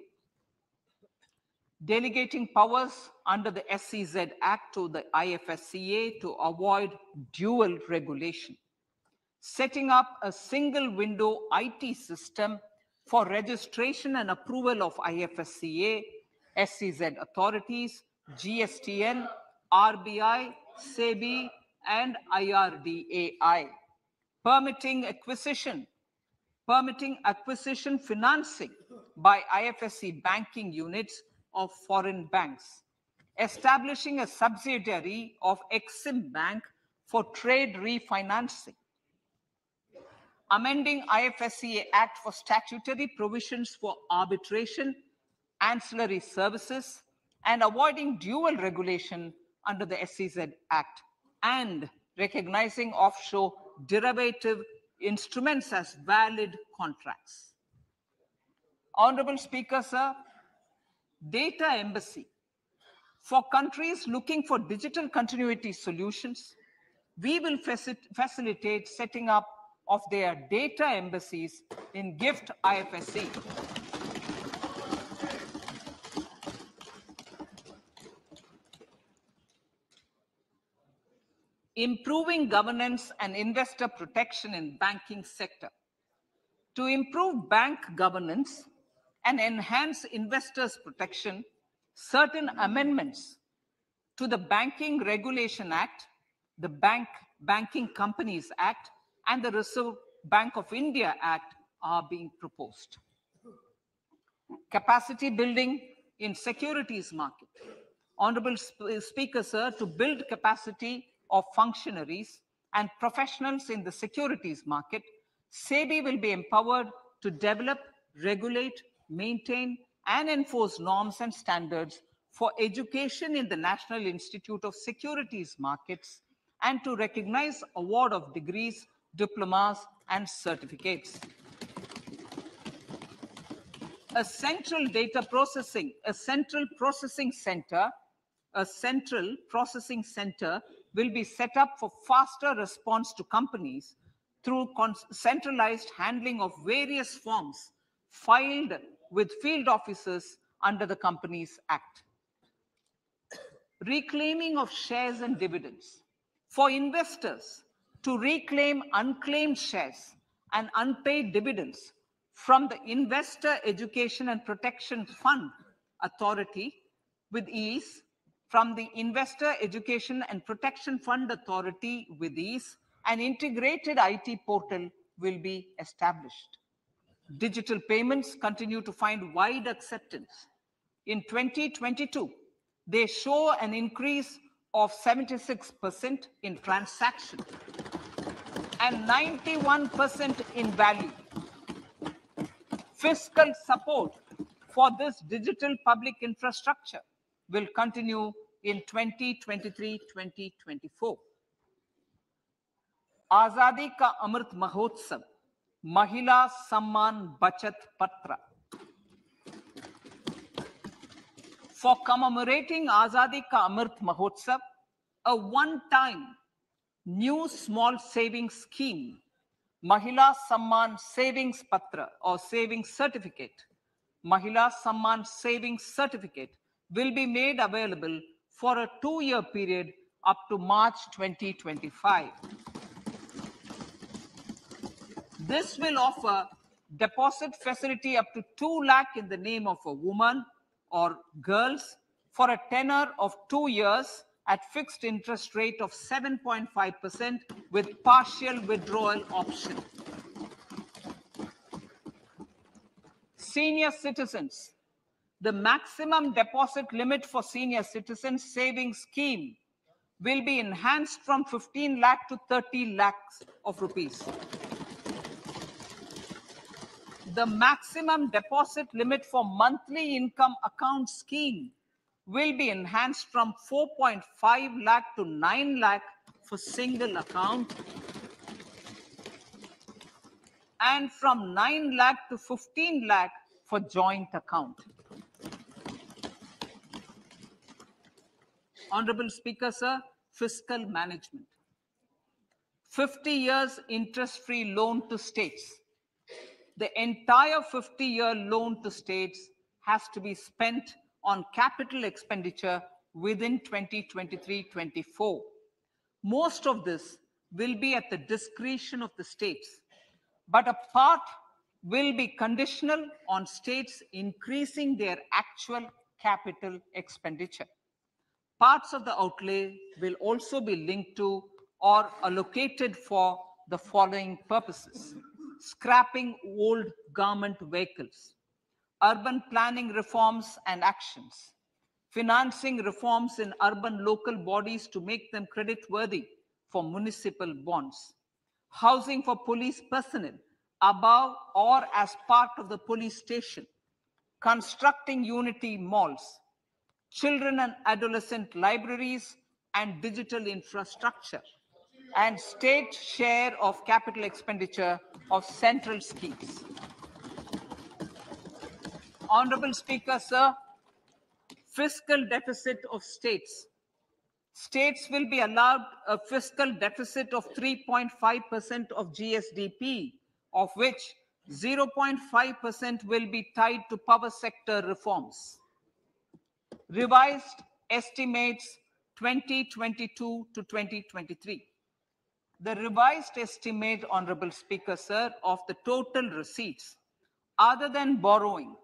Delegating powers under the SEZ Act to the IFSCA to avoid dual regulation. Setting up a single window IT system for registration and approval of IFSCA, SEZ authorities, GSTN, RBI, SEBI, and IRDAI. Permitting acquisition financing by IFSC banking units of foreign banks. Establishing a subsidiary of Exim Bank for trade refinancing. Amending IFSCA Act for statutory provisions for arbitration, ancillary services, and avoiding dual regulation under the SEZ Act, and recognizing offshore derivative instruments as valid contracts. Honorable Speaker, sir, data embassy. For countries looking for digital continuity solutions, we will facilitate setting up of their data embassies in GIFT IFSC. Improving governance and investor protection in banking sector. To improve bank governance and enhance investors' protection, certain amendments to the Banking Regulation Act, the Banking Companies Act, and the Reserve Bank of India Act are being proposed. Capacity building in securities market. Honorable Speaker, sir, to build capacity of functionaries and professionals in the securities market, SEBI will be empowered to develop, regulate, maintain, and enforce norms and standards for education in the National Institute of Securities Markets and to recognize award of degrees, diplomas, and certificates. A central processing center will be set up for faster response to companies through centralized handling of various forms filed with field officers under the Companies Act. Reclaiming of shares and dividends. For investors to reclaim unclaimed shares and unpaid dividends from the Investor Education and Protection Fund Authority with ease, from the Investor Education and Protection Fund Authority with ease, an integrated IT portal will be established. Digital payments continue to find wide acceptance. In 2022, they show an increase of 76% in transaction and 91% in value. Fiscal support for this digital public infrastructure will continue in 2023-2024. Azadi Ka Amrit Mahotsav, Mahila Samman Bachat Patra. For commemorating Azadi Ka Amrit Mahotsav, a one-time new small savings scheme, Mahila Samman Savings Patra or Savings Certificate, Mahila Samman Savings Certificate will be made available for a 2-year period up to March 2025. This will offer deposit facility up to 2 lakh in the name of a woman or girls for a tenure of 2 years at fixed interest rate of 7.5% with partial withdrawal option. Senior citizens. The maximum deposit limit for senior citizens savings scheme will be enhanced from 15 lakh to 30 lakhs of rupees. The maximum deposit limit for monthly income account scheme will be enhanced from 4.5 lakh to 9 lakh for single account and from 9 lakh to 15 lakh for joint account. Honorable Speaker, sir, fiscal management. 50 years interest-free loan to states. The entire 50-year loan to states has to be spent on capital expenditure within 2023-24. Most of this will be at the discretion of the states, but a part will be conditional on states increasing their actual capital expenditure. Parts of the outlay will also be linked to or allocated for the following purposes: scrapping old government vehicles, urban planning reforms and actions, financing reforms in urban local bodies to make them creditworthy for municipal bonds, housing for police personnel above or as part of the police station, constructing unity malls, children and adolescent libraries and digital infrastructure, and state share of capital expenditure of central schemes. Honorable Speaker, sir, fiscal deficit of states. States will be allowed a fiscal deficit of 3.5% of GSDP, of which 0.5% will be tied to power sector reforms. Revised estimates 2022 to 2023. The revised estimate, Honorable Speaker, sir, of the total receipts other than borrowing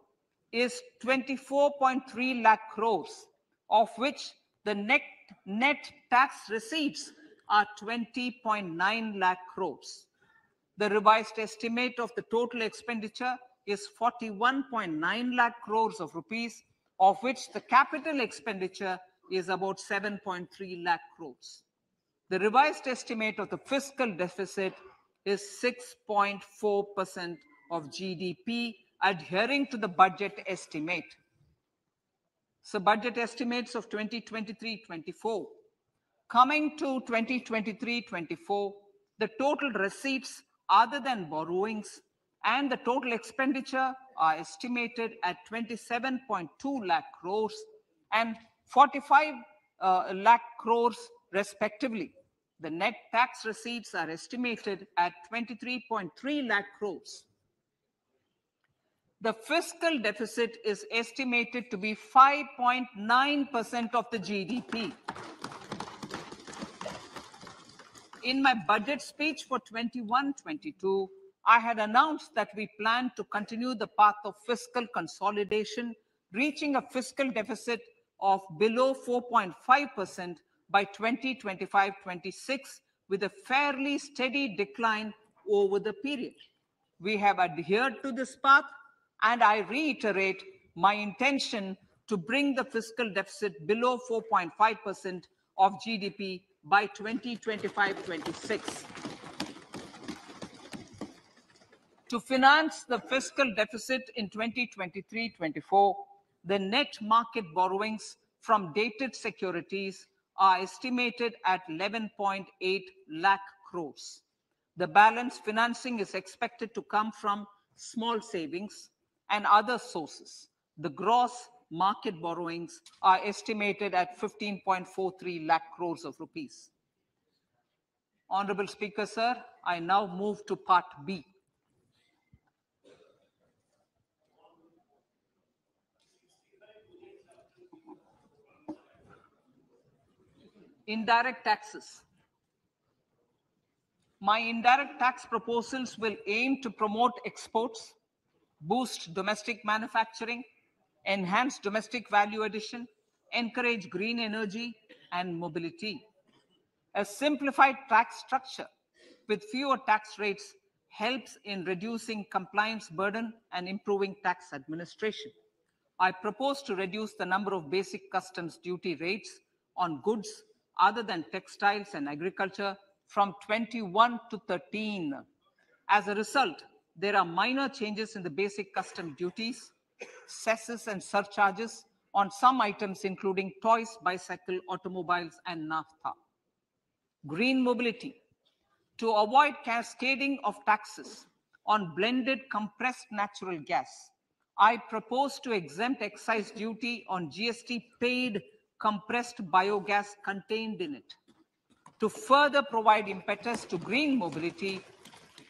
is 24.3 lakh crores, of which the net tax receipts are 20.9 lakh crores. The revised estimate of the total expenditure is 41.9 lakh crores of rupees, of which the capital expenditure is about 7.3 lakh crores. The revised estimate of the fiscal deficit is 6.4% of GDP, adhering to the budget estimate. So budget estimates of 2023-24. Coming to 2023-24, the total receipts other than borrowings and the total expenditure are estimated at 27.2 lakh crores and 45 lakh crores respectively. The net tax receipts are estimated at 23.3 lakh crores. The fiscal deficit is estimated to be 5.9% of the GDP. In my budget speech for 21-22, I had announced that we plan to continue the path of fiscal consolidation, reaching a fiscal deficit of below 4.5% by 2025-26, with a fairly steady decline over the period. We have adhered to this path, and I reiterate my intention to bring the fiscal deficit below 4.5% of GDP by 2025-26. To finance the fiscal deficit in 2023-24, the net market borrowings from dated securities are estimated at 11.8 lakh crores. The balance financing is expected to come from small savings and other sources. The gross market borrowings are estimated at 15.43 lakh crores of rupees. Honorable Speaker, sir, I now move to Part B. Indirect taxes. My indirect tax proposals will aim to promote exports, boost domestic manufacturing, enhance domestic value addition, encourage green energy and mobility. A simplified tax structure with fewer tax rates helps in reducing compliance burden and improving tax administration. I propose to reduce the number of basic customs duty rates on goods other than textiles and agriculture from 21 to 13. As a result, there are minor changes in the basic custom duties, cesses and surcharges on some items including toys, bicycle, automobiles and naphtha. Green mobility. To avoid cascading of taxes on blended compressed natural gas, I propose to exempt excise duty on GST paid compressed biogas contained in it. To further provide impetus to green mobility,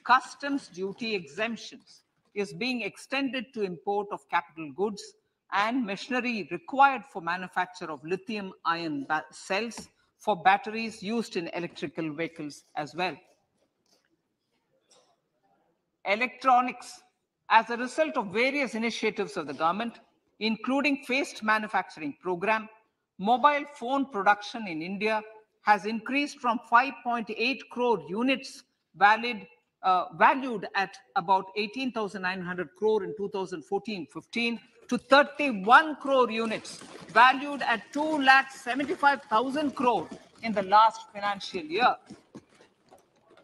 customs duty exemptions is being extended to import of capital goods and machinery required for manufacture of lithium-ion cells for batteries used in electrical vehicles as well. Electronics. As a result of various initiatives of the government, including phased manufacturing program, mobile phone production in India has increased from 5.8 crore units valued at about 18,900 crore in 2014-15 to 31 crore units valued at 2,75,000 crore in the last financial year.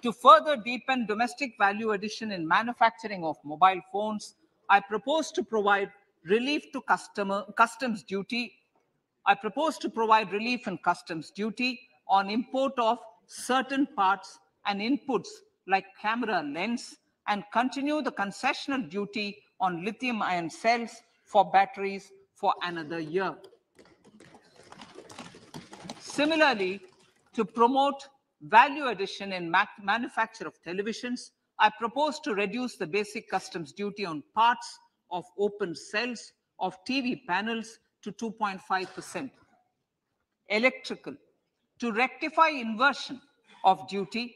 To further deepen domestic value addition in manufacturing of mobile phones, I propose to provide relief to customs duty. I propose to provide relief in customs duty on import of certain parts and inputs like camera lens and continue the concessional duty on lithium-ion cells for batteries for another year. Similarly, to promote value addition in manufacture of televisions, I propose to reduce the basic customs duty on parts of open cells of TV panels to 2.5%. Electrical. To rectify inversion of duty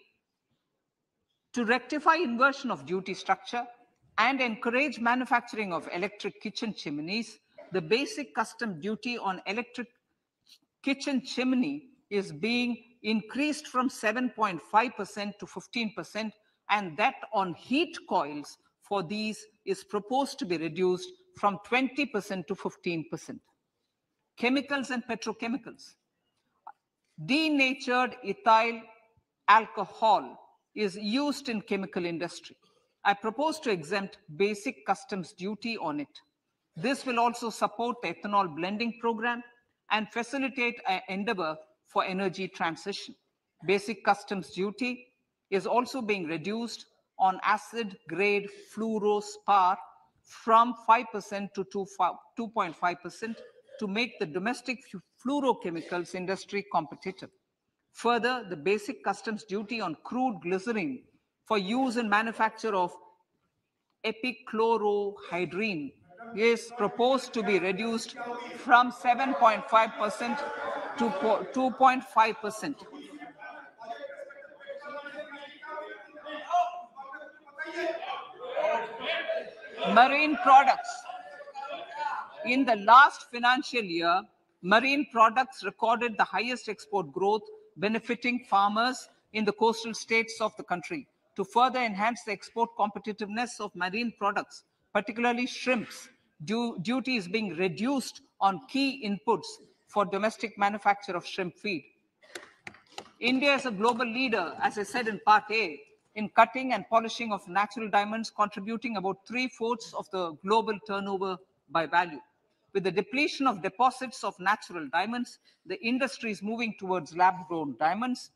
structure and encourage manufacturing of electric kitchen chimneys, the basic custom duty on electric kitchen chimney is being increased from 7.5% to 15%, and that on heat coils for these is proposed to be reduced from 20% to 15%. Chemicals and petrochemicals. Denatured ethyl alcohol is used in chemical industry. I propose to exempt basic customs duty on it. This will also support the ethanol blending program and facilitate an endeavor for energy transition. Basic customs duty is also being reduced on acid grade fluorospar from 5% to 2.5% to make the domestic fluorochemicals industry competitive. Further, the basic customs duty on crude glycerin for use in manufacture of epichlorohydrin is proposed to be reduced from 7.5% to 2.5%. Marine products. In the last financial year, marine products recorded the highest export growth, benefiting farmers in the coastal states of the country. To further enhance the export competitiveness of marine products, particularly shrimps, duty is being reduced on key inputs for domestic manufacture of shrimp feed. India is a global leader, as I said in part A, in cutting and polishing of natural diamonds, contributing about 3/4 of the global turnover by value. With the depletion of deposits of natural diamonds, the industry is moving towards lab-grown diamonds,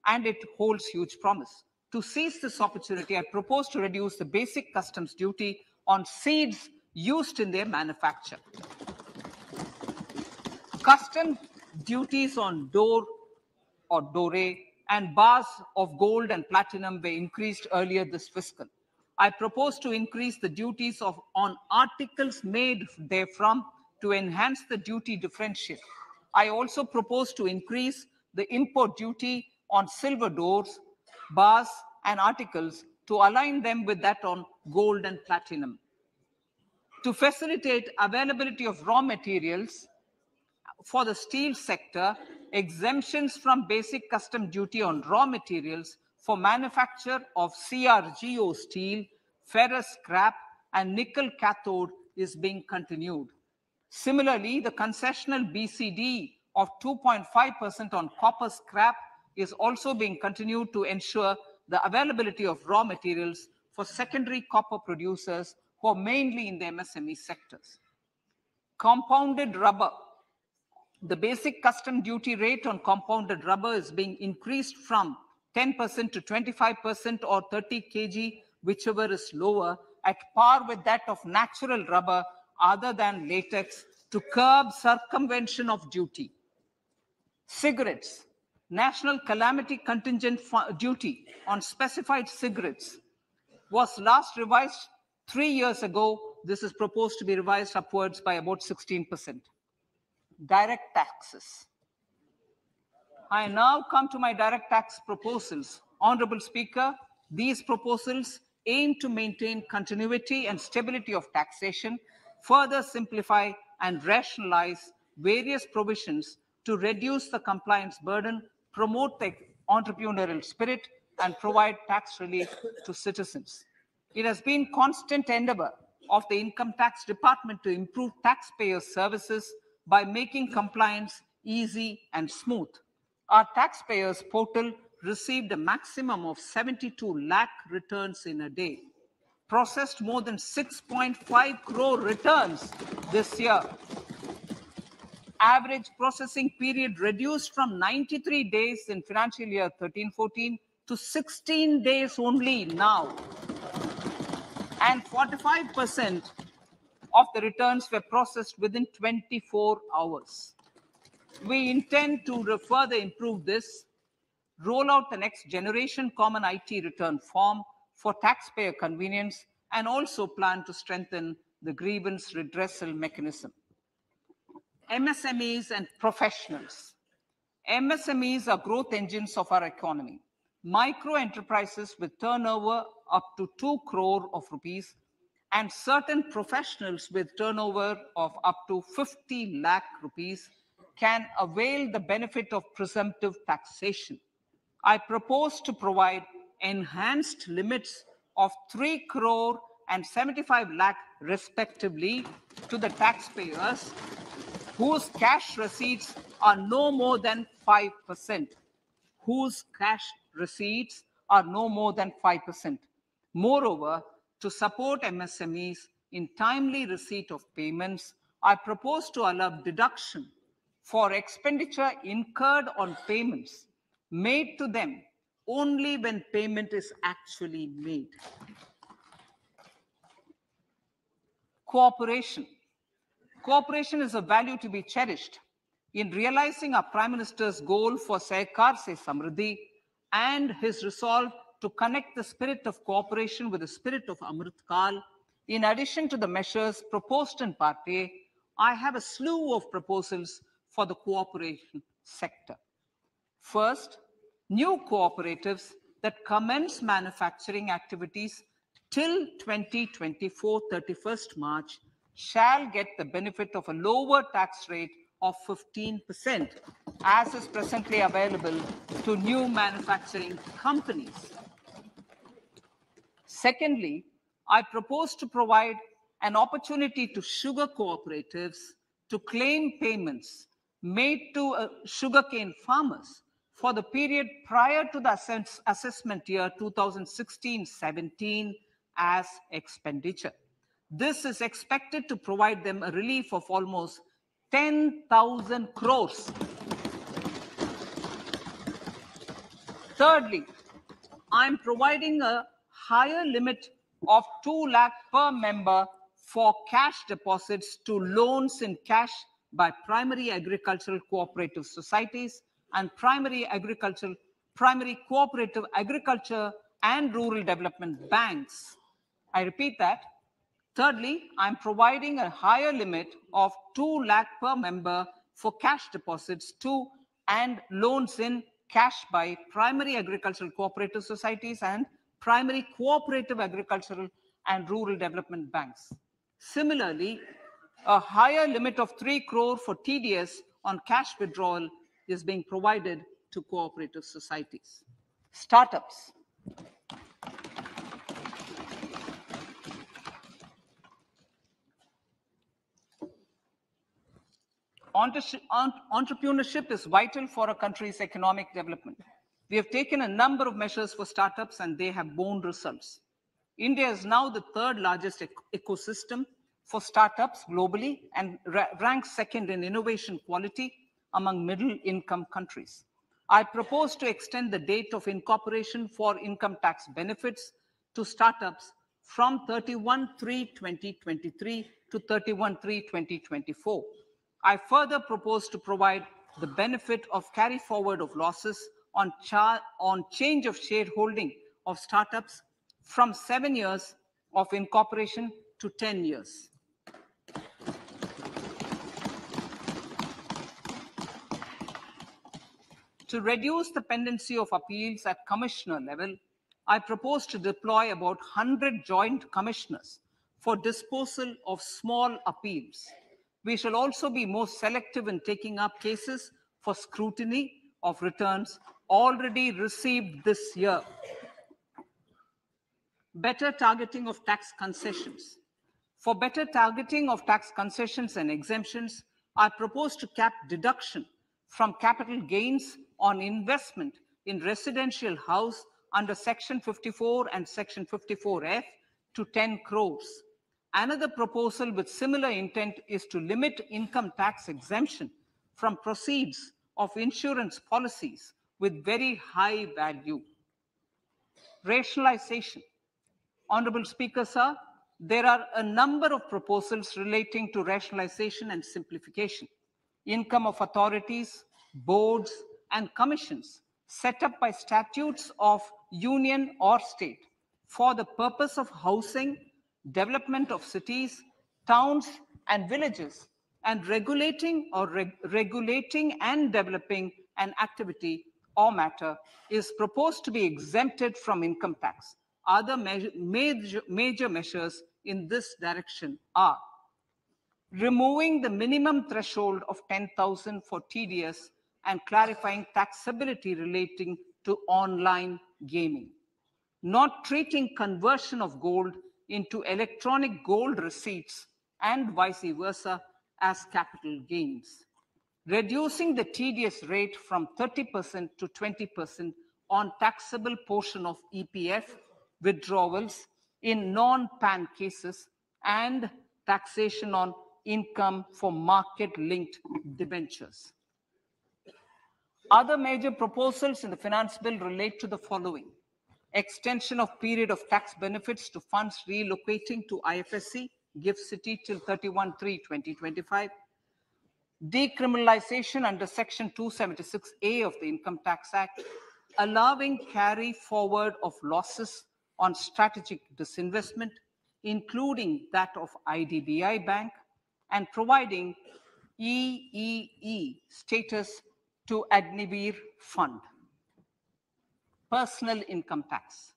and it holds huge promise. To seize this opportunity, I propose to reduce the basic customs duty on seeds used in their manufacture. Custom duties on doré and bars of gold and platinum were increased earlier this fiscal. I propose to increase the duties on articles made therefrom to enhance the duty differential. I also propose to increase the import duty on silver doors, bars, and articles to align them with that on gold and platinum. To facilitate availability of raw materials for the steel sector, exemptions from basic custom duty on raw materials for manufacture of CRGO steel, ferrous scrap, and nickel cathode is being continued. Similarly, the concessional BCD of 2.5% on copper scrap is also being continued to ensure the availability of raw materials for secondary copper producers who are mainly in the MSME sectors. Compounded rubber. The basic custom duty rate on compounded rubber is being increased from 10% to 25% or 30 kg, whichever is lower, at par with that of natural rubber other than latex, to curb circumvention of duty. Cigarettes. National calamity contingent duty on specified cigarettes was last revised 3 years ago. This is proposed to be revised upwards by about 16%. Direct taxes. I now come to my direct tax proposals. Honorable Speaker, these proposals aim to maintain continuity and stability of taxation, further simplify and rationalize various provisions to reduce the compliance burden, promote the entrepreneurial spirit, and provide tax relief to citizens. It has been constant endeavor of the Income Tax Department to improve taxpayers' services by making compliance easy and smooth. Our taxpayers portal received a maximum of 72 lakh returns in a day, processed more than 6.5 crore returns this year. Average processing period reduced from 93 days in financial year 13-14 to 16 days only now. And 45% of the returns were processed within 24 hours. We intend to further improve this, roll out the next generation common IT return form for taxpayer convenience, and also plan to strengthen the grievance redressal mechanism. MSMEs and professionals. MSMEs are growth engines of our economy. Micro enterprises with turnover up to 2 crore of rupees and certain professionals with turnover of up to 50 lakh rupees can avail the benefit of presumptive taxation. I propose to provide enhanced limits of 3 crore and 75 lakh respectively to the taxpayers whose cash receipts are no more than 5%, whose cash receipts are no more than 5%. Moreover, to support MSMEs in timely receipt of payments, I propose to allow deduction for expenditure incurred on payments made to them only when payment is actually made. Cooperation. Cooperation is a value to be cherished. In realizing our Prime Minister's goal for Sehkar Se Samriddhi and his resolve to connect the spirit of cooperation with the spirit of Amrit Kal, in addition to the measures proposed in Part A, I have a slew of proposals for the cooperation sector. First, new cooperatives that commence manufacturing activities till 2024, 31st March, shall get the benefit of a lower tax rate of 15%, as is presently available to new manufacturing companies. Secondly, I propose to provide an opportunity to sugar cooperatives to claim payments made to sugarcane farmers for the period prior to the assessment year 2016-17 as expenditure. This is expected to provide them a relief of almost 10,000 crores. Thirdly, I'm providing a higher limit of 2 lakh per member for cash deposits to loans in cash by primary agricultural cooperative societies and primary cooperative agriculture and rural development banks. I repeat that. Thirdly, I'm providing a higher limit of 2 lakh per member for cash deposits to and loans in cash by primary agricultural cooperative societies and primary cooperative agricultural and rural development banks. Similarly, a higher limit of 3 crore for TDS on cash withdrawal is being provided to cooperative societies. Startups. Entrepreneurship is vital for a country's economic development. We have taken a number of measures for startups and they have borne results. India is now the third largest ecosystem for startups globally and ranks second in innovation quality among middle-income countries. I propose to extend the date of incorporation for income tax benefits to startups from 31/3/2023 to 31/3/2024. I further propose to provide the benefit of carry forward of losses on change of shareholding of startups from 7 years of incorporation to 10 years. To reduce the pendency of appeals at commissioner level, I propose to deploy about 100 joint commissioners for disposal of small appeals. We shall also be more selective in taking up cases for scrutiny of returns already received this year. Better targeting of tax concessions. For better targeting of tax concessions and exemptions, I propose to cap deduction from capital gains on investment in residential house under Section 54 and Section 54F to 10 crores. Another proposal with similar intent is to limit income tax exemption from proceeds of insurance policies with very high value. Rationalization. Honorable Speaker, sir, there are a number of proposals relating to rationalization and simplification. Income of authorities, boards, and commissions set up by statutes of union or state for the purpose of housing, development of cities, towns, and villages, and regulating and developing an activity or matter is proposed to be exempted from income tax. Other major measures in this direction are removing the minimum threshold of 10,000 for TDS and clarifying taxability relating to online gaming, not treating conversion of gold into electronic gold receipts and vice versa as capital gains, reducing the TDS rate from 30% to 20% on taxable portion of EPF withdrawals in non-PAN cases, and taxation on income for market-linked debentures. Other major proposals in the finance bill relate to the following: extension of period of tax benefits to funds relocating to IFSC, GIFT City till 31/3/2025, decriminalization under Section 276A of the Income Tax Act, allowing carry forward of losses on strategic disinvestment, including that of IDBI Bank, and providing EEE status to Agnivir Fund. Personal income tax.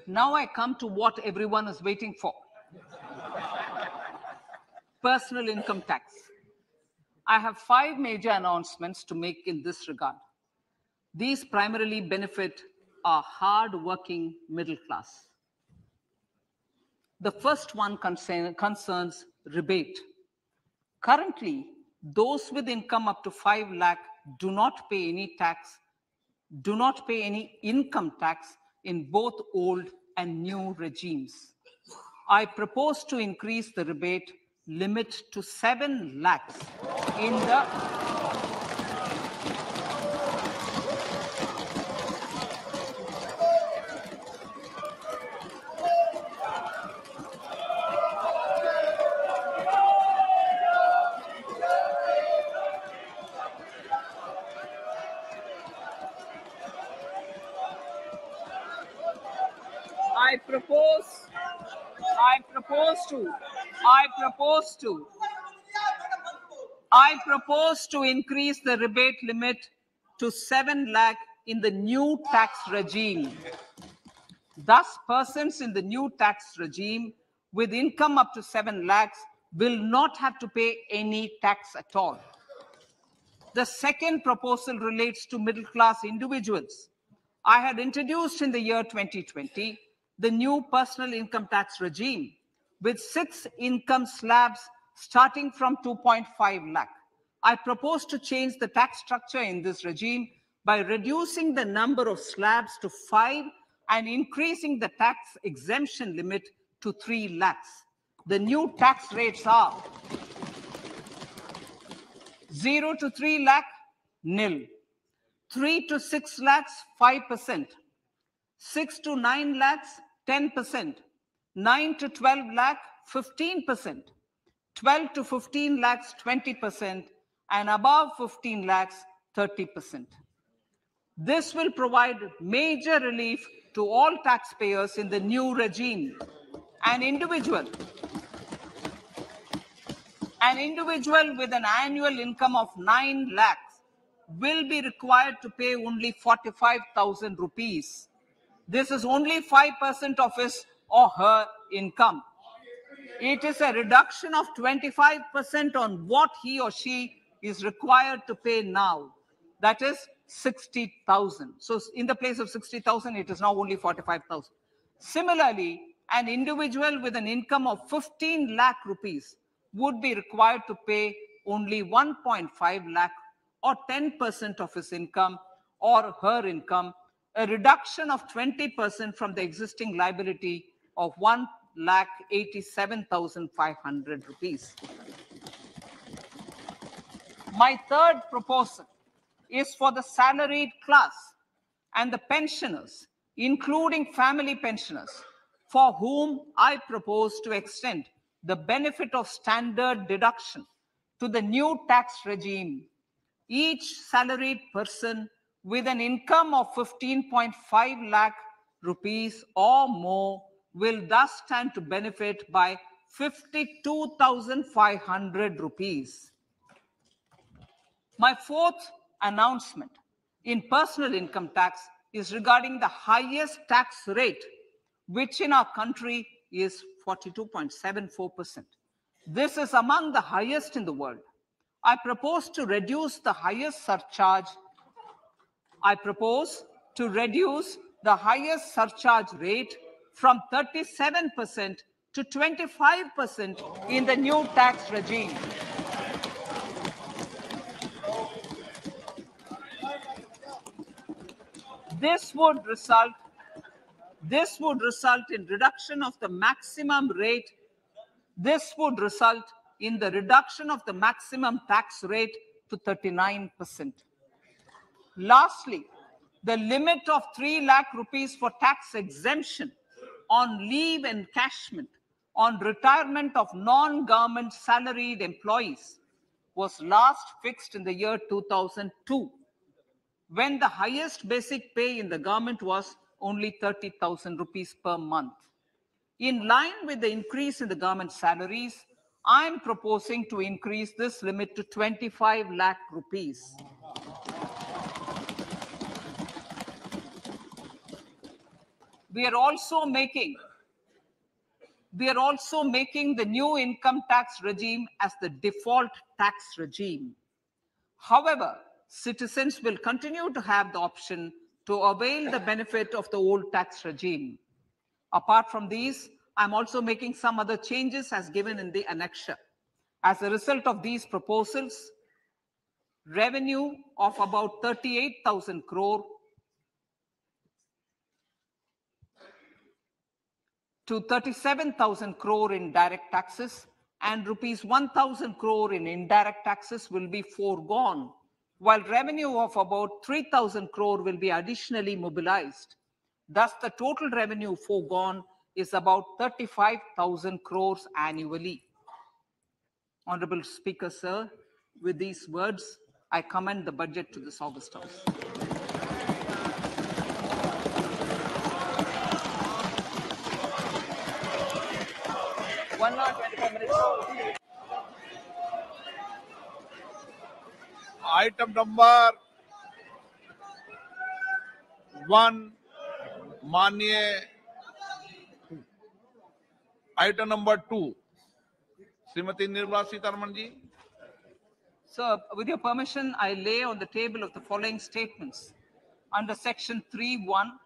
Now I come to what everyone is waiting for. Personal income tax. I have 5 major announcements to make in this regard. These primarily benefit our hard-working middle class. The first one concerns rebate. Currently, those with income up to 5 lakh do not pay any income tax in both old and new regimes. I propose to increase the rebate limit to 7 lakhs in the I propose to increase the rebate limit to 7 lakh in the new tax regime. Thus, persons in the new tax regime with income up to 7 lakhs will not have to pay any tax at all. The second proposal relates to middle-class individuals. I had introduced in the year 2020 the new personal income tax regime with 6 income slabs starting from 2.5 lakh. I propose to change the tax structure in this regime by reducing the number of slabs to 5 and increasing the tax exemption limit to 3 lakhs. The new tax rates are 0 to 3 lakh, nil. 3 to 6 lakhs, 5%. 6 to 9 lakhs, 10%. 9 to 12 lakh, 15%. 12 to 15 lakhs, 20%. And above 15 lakhs, 30%. This will provide major relief to all taxpayers in the new regime. An individual with an annual income of 9 lakhs will be required to pay only 45,000 rupees. This is only 5% of his or her income. It is a reduction of 25% on what he or she is required to pay now. That is 60,000. So in the place of 60,000, it is now only 45,000. Similarly, an individual with an income of 15 lakh rupees would be required to pay only 1.5 lakh or 10% of his income or her income, a reduction of 20% from the existing liability of 1,87,500 rupees. My third proposal is for the salaried class and the pensioners, including family pensioners, for whom I propose to extend the benefit of standard deduction to the new tax regime. Each salaried person with an income of 15.5 lakh rupees or more will thus stand to benefit by 52,500 rupees. My fourth announcement in personal income tax is regarding the highest tax rate, which in our country is 42.74%. This is among the highest in the world. I propose to reduce the highest surcharge. I propose to reduce the highest surcharge rate from 37% to 25% in the new tax regime. This would result in reduction of the maximum rate. This would result in the reduction of the maximum tax rate to 39%. Lastly, the limit of 3 lakh rupees for tax exemption on leave encashment on retirement of non-government salaried employees was last fixed in the year 2002, when the highest basic pay in the government was only 30,000 rupees per month. In line with the increase in the government salaries, I am proposing to increase this limit to 25 lakh rupees. We are also making the new income tax regime as the default tax regime. However, citizens will continue to have the option to avail the benefit of the old tax regime. Apart from these, I'm also making some other changes as given in the annexure. As a result of these proposals, revenue of about 38,000 crore to 37,000 crore in direct taxes and rupees 1,000 crore in indirect taxes will be foregone, while revenue of about 3,000 crore will be additionally mobilized. Thus, the total revenue foregone is about 35,000 crores annually. Honorable Speaker, sir, with these words, I commend the budget to this August House. Item number 1 माननीय item number 2 Shrimati Nirmala Sitharaman ji. Sir, with your permission, I lay on the table of the following statements. Under Section 3(1)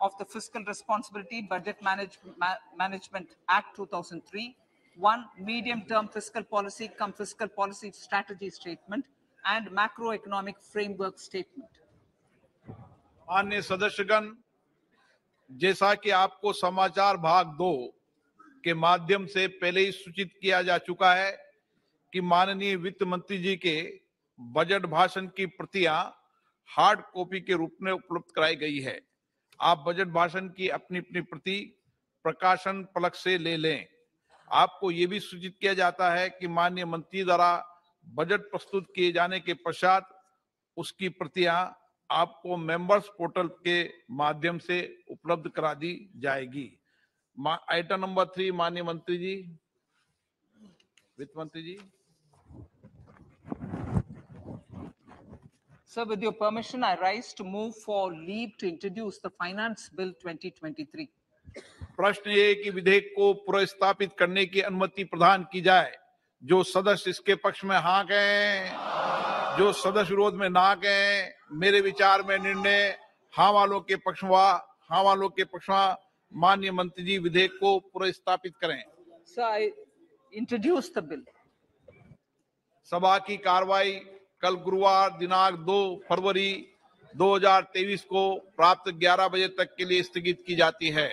of the Fiscal Responsibility Budget Management Act 2003, 1. Medium-term fiscal policy cum fiscal policy strategy statement and macroeconomic framework statement. माननीय सदस्यगण, जैसा कि आपको समाचार भाग 2 के माध्यम से पहले ही सूचित किया जा चुका है कि माननीय वित्त मंत्री जी के बजट भाषण की प्रतियां हार्ड कॉपी के रूप में उपलब्ध कराई गई है. आप बजट भाषण की अपनी अपनी प्रति प्रकाशन पलक से ले लें. आपको ये भी सूचित किया जाता है कि माननीय मंत्री द्वारा बजट प्रस्तुत किए जाने के पश्चात उसकी प्रतियां आपको मेंबर्स पोर्टल के माध्यम से उपलब्ध करा दी जाएगी. आइटम नंबर 3 माननीय मंत्री जी, वित्त मंत्री जी. Sir, with your permission, I rise to move for leave to introduce the Finance Bill 2023. प्रश्न ये कि विधेयक को पुनर्स्थापित करने की अनुमति प्रदान की जाए. जो सदस्य इसके पक्ष में हाँ कहें, जो सदस्य विरोध में ना कहें. मेरे विचार में निर्णय हाँ वालों के पक्ष में. माननीय मंत्री जी विधेयक को पुनर्स्थापित करें. Sir, I introduce the bill. सभा की कार्रवाई कल गुरुवार दिनांक 2 फरवरी 2023 को प्राप्त 11 बजे तक के लिए स्थगित की जाती है.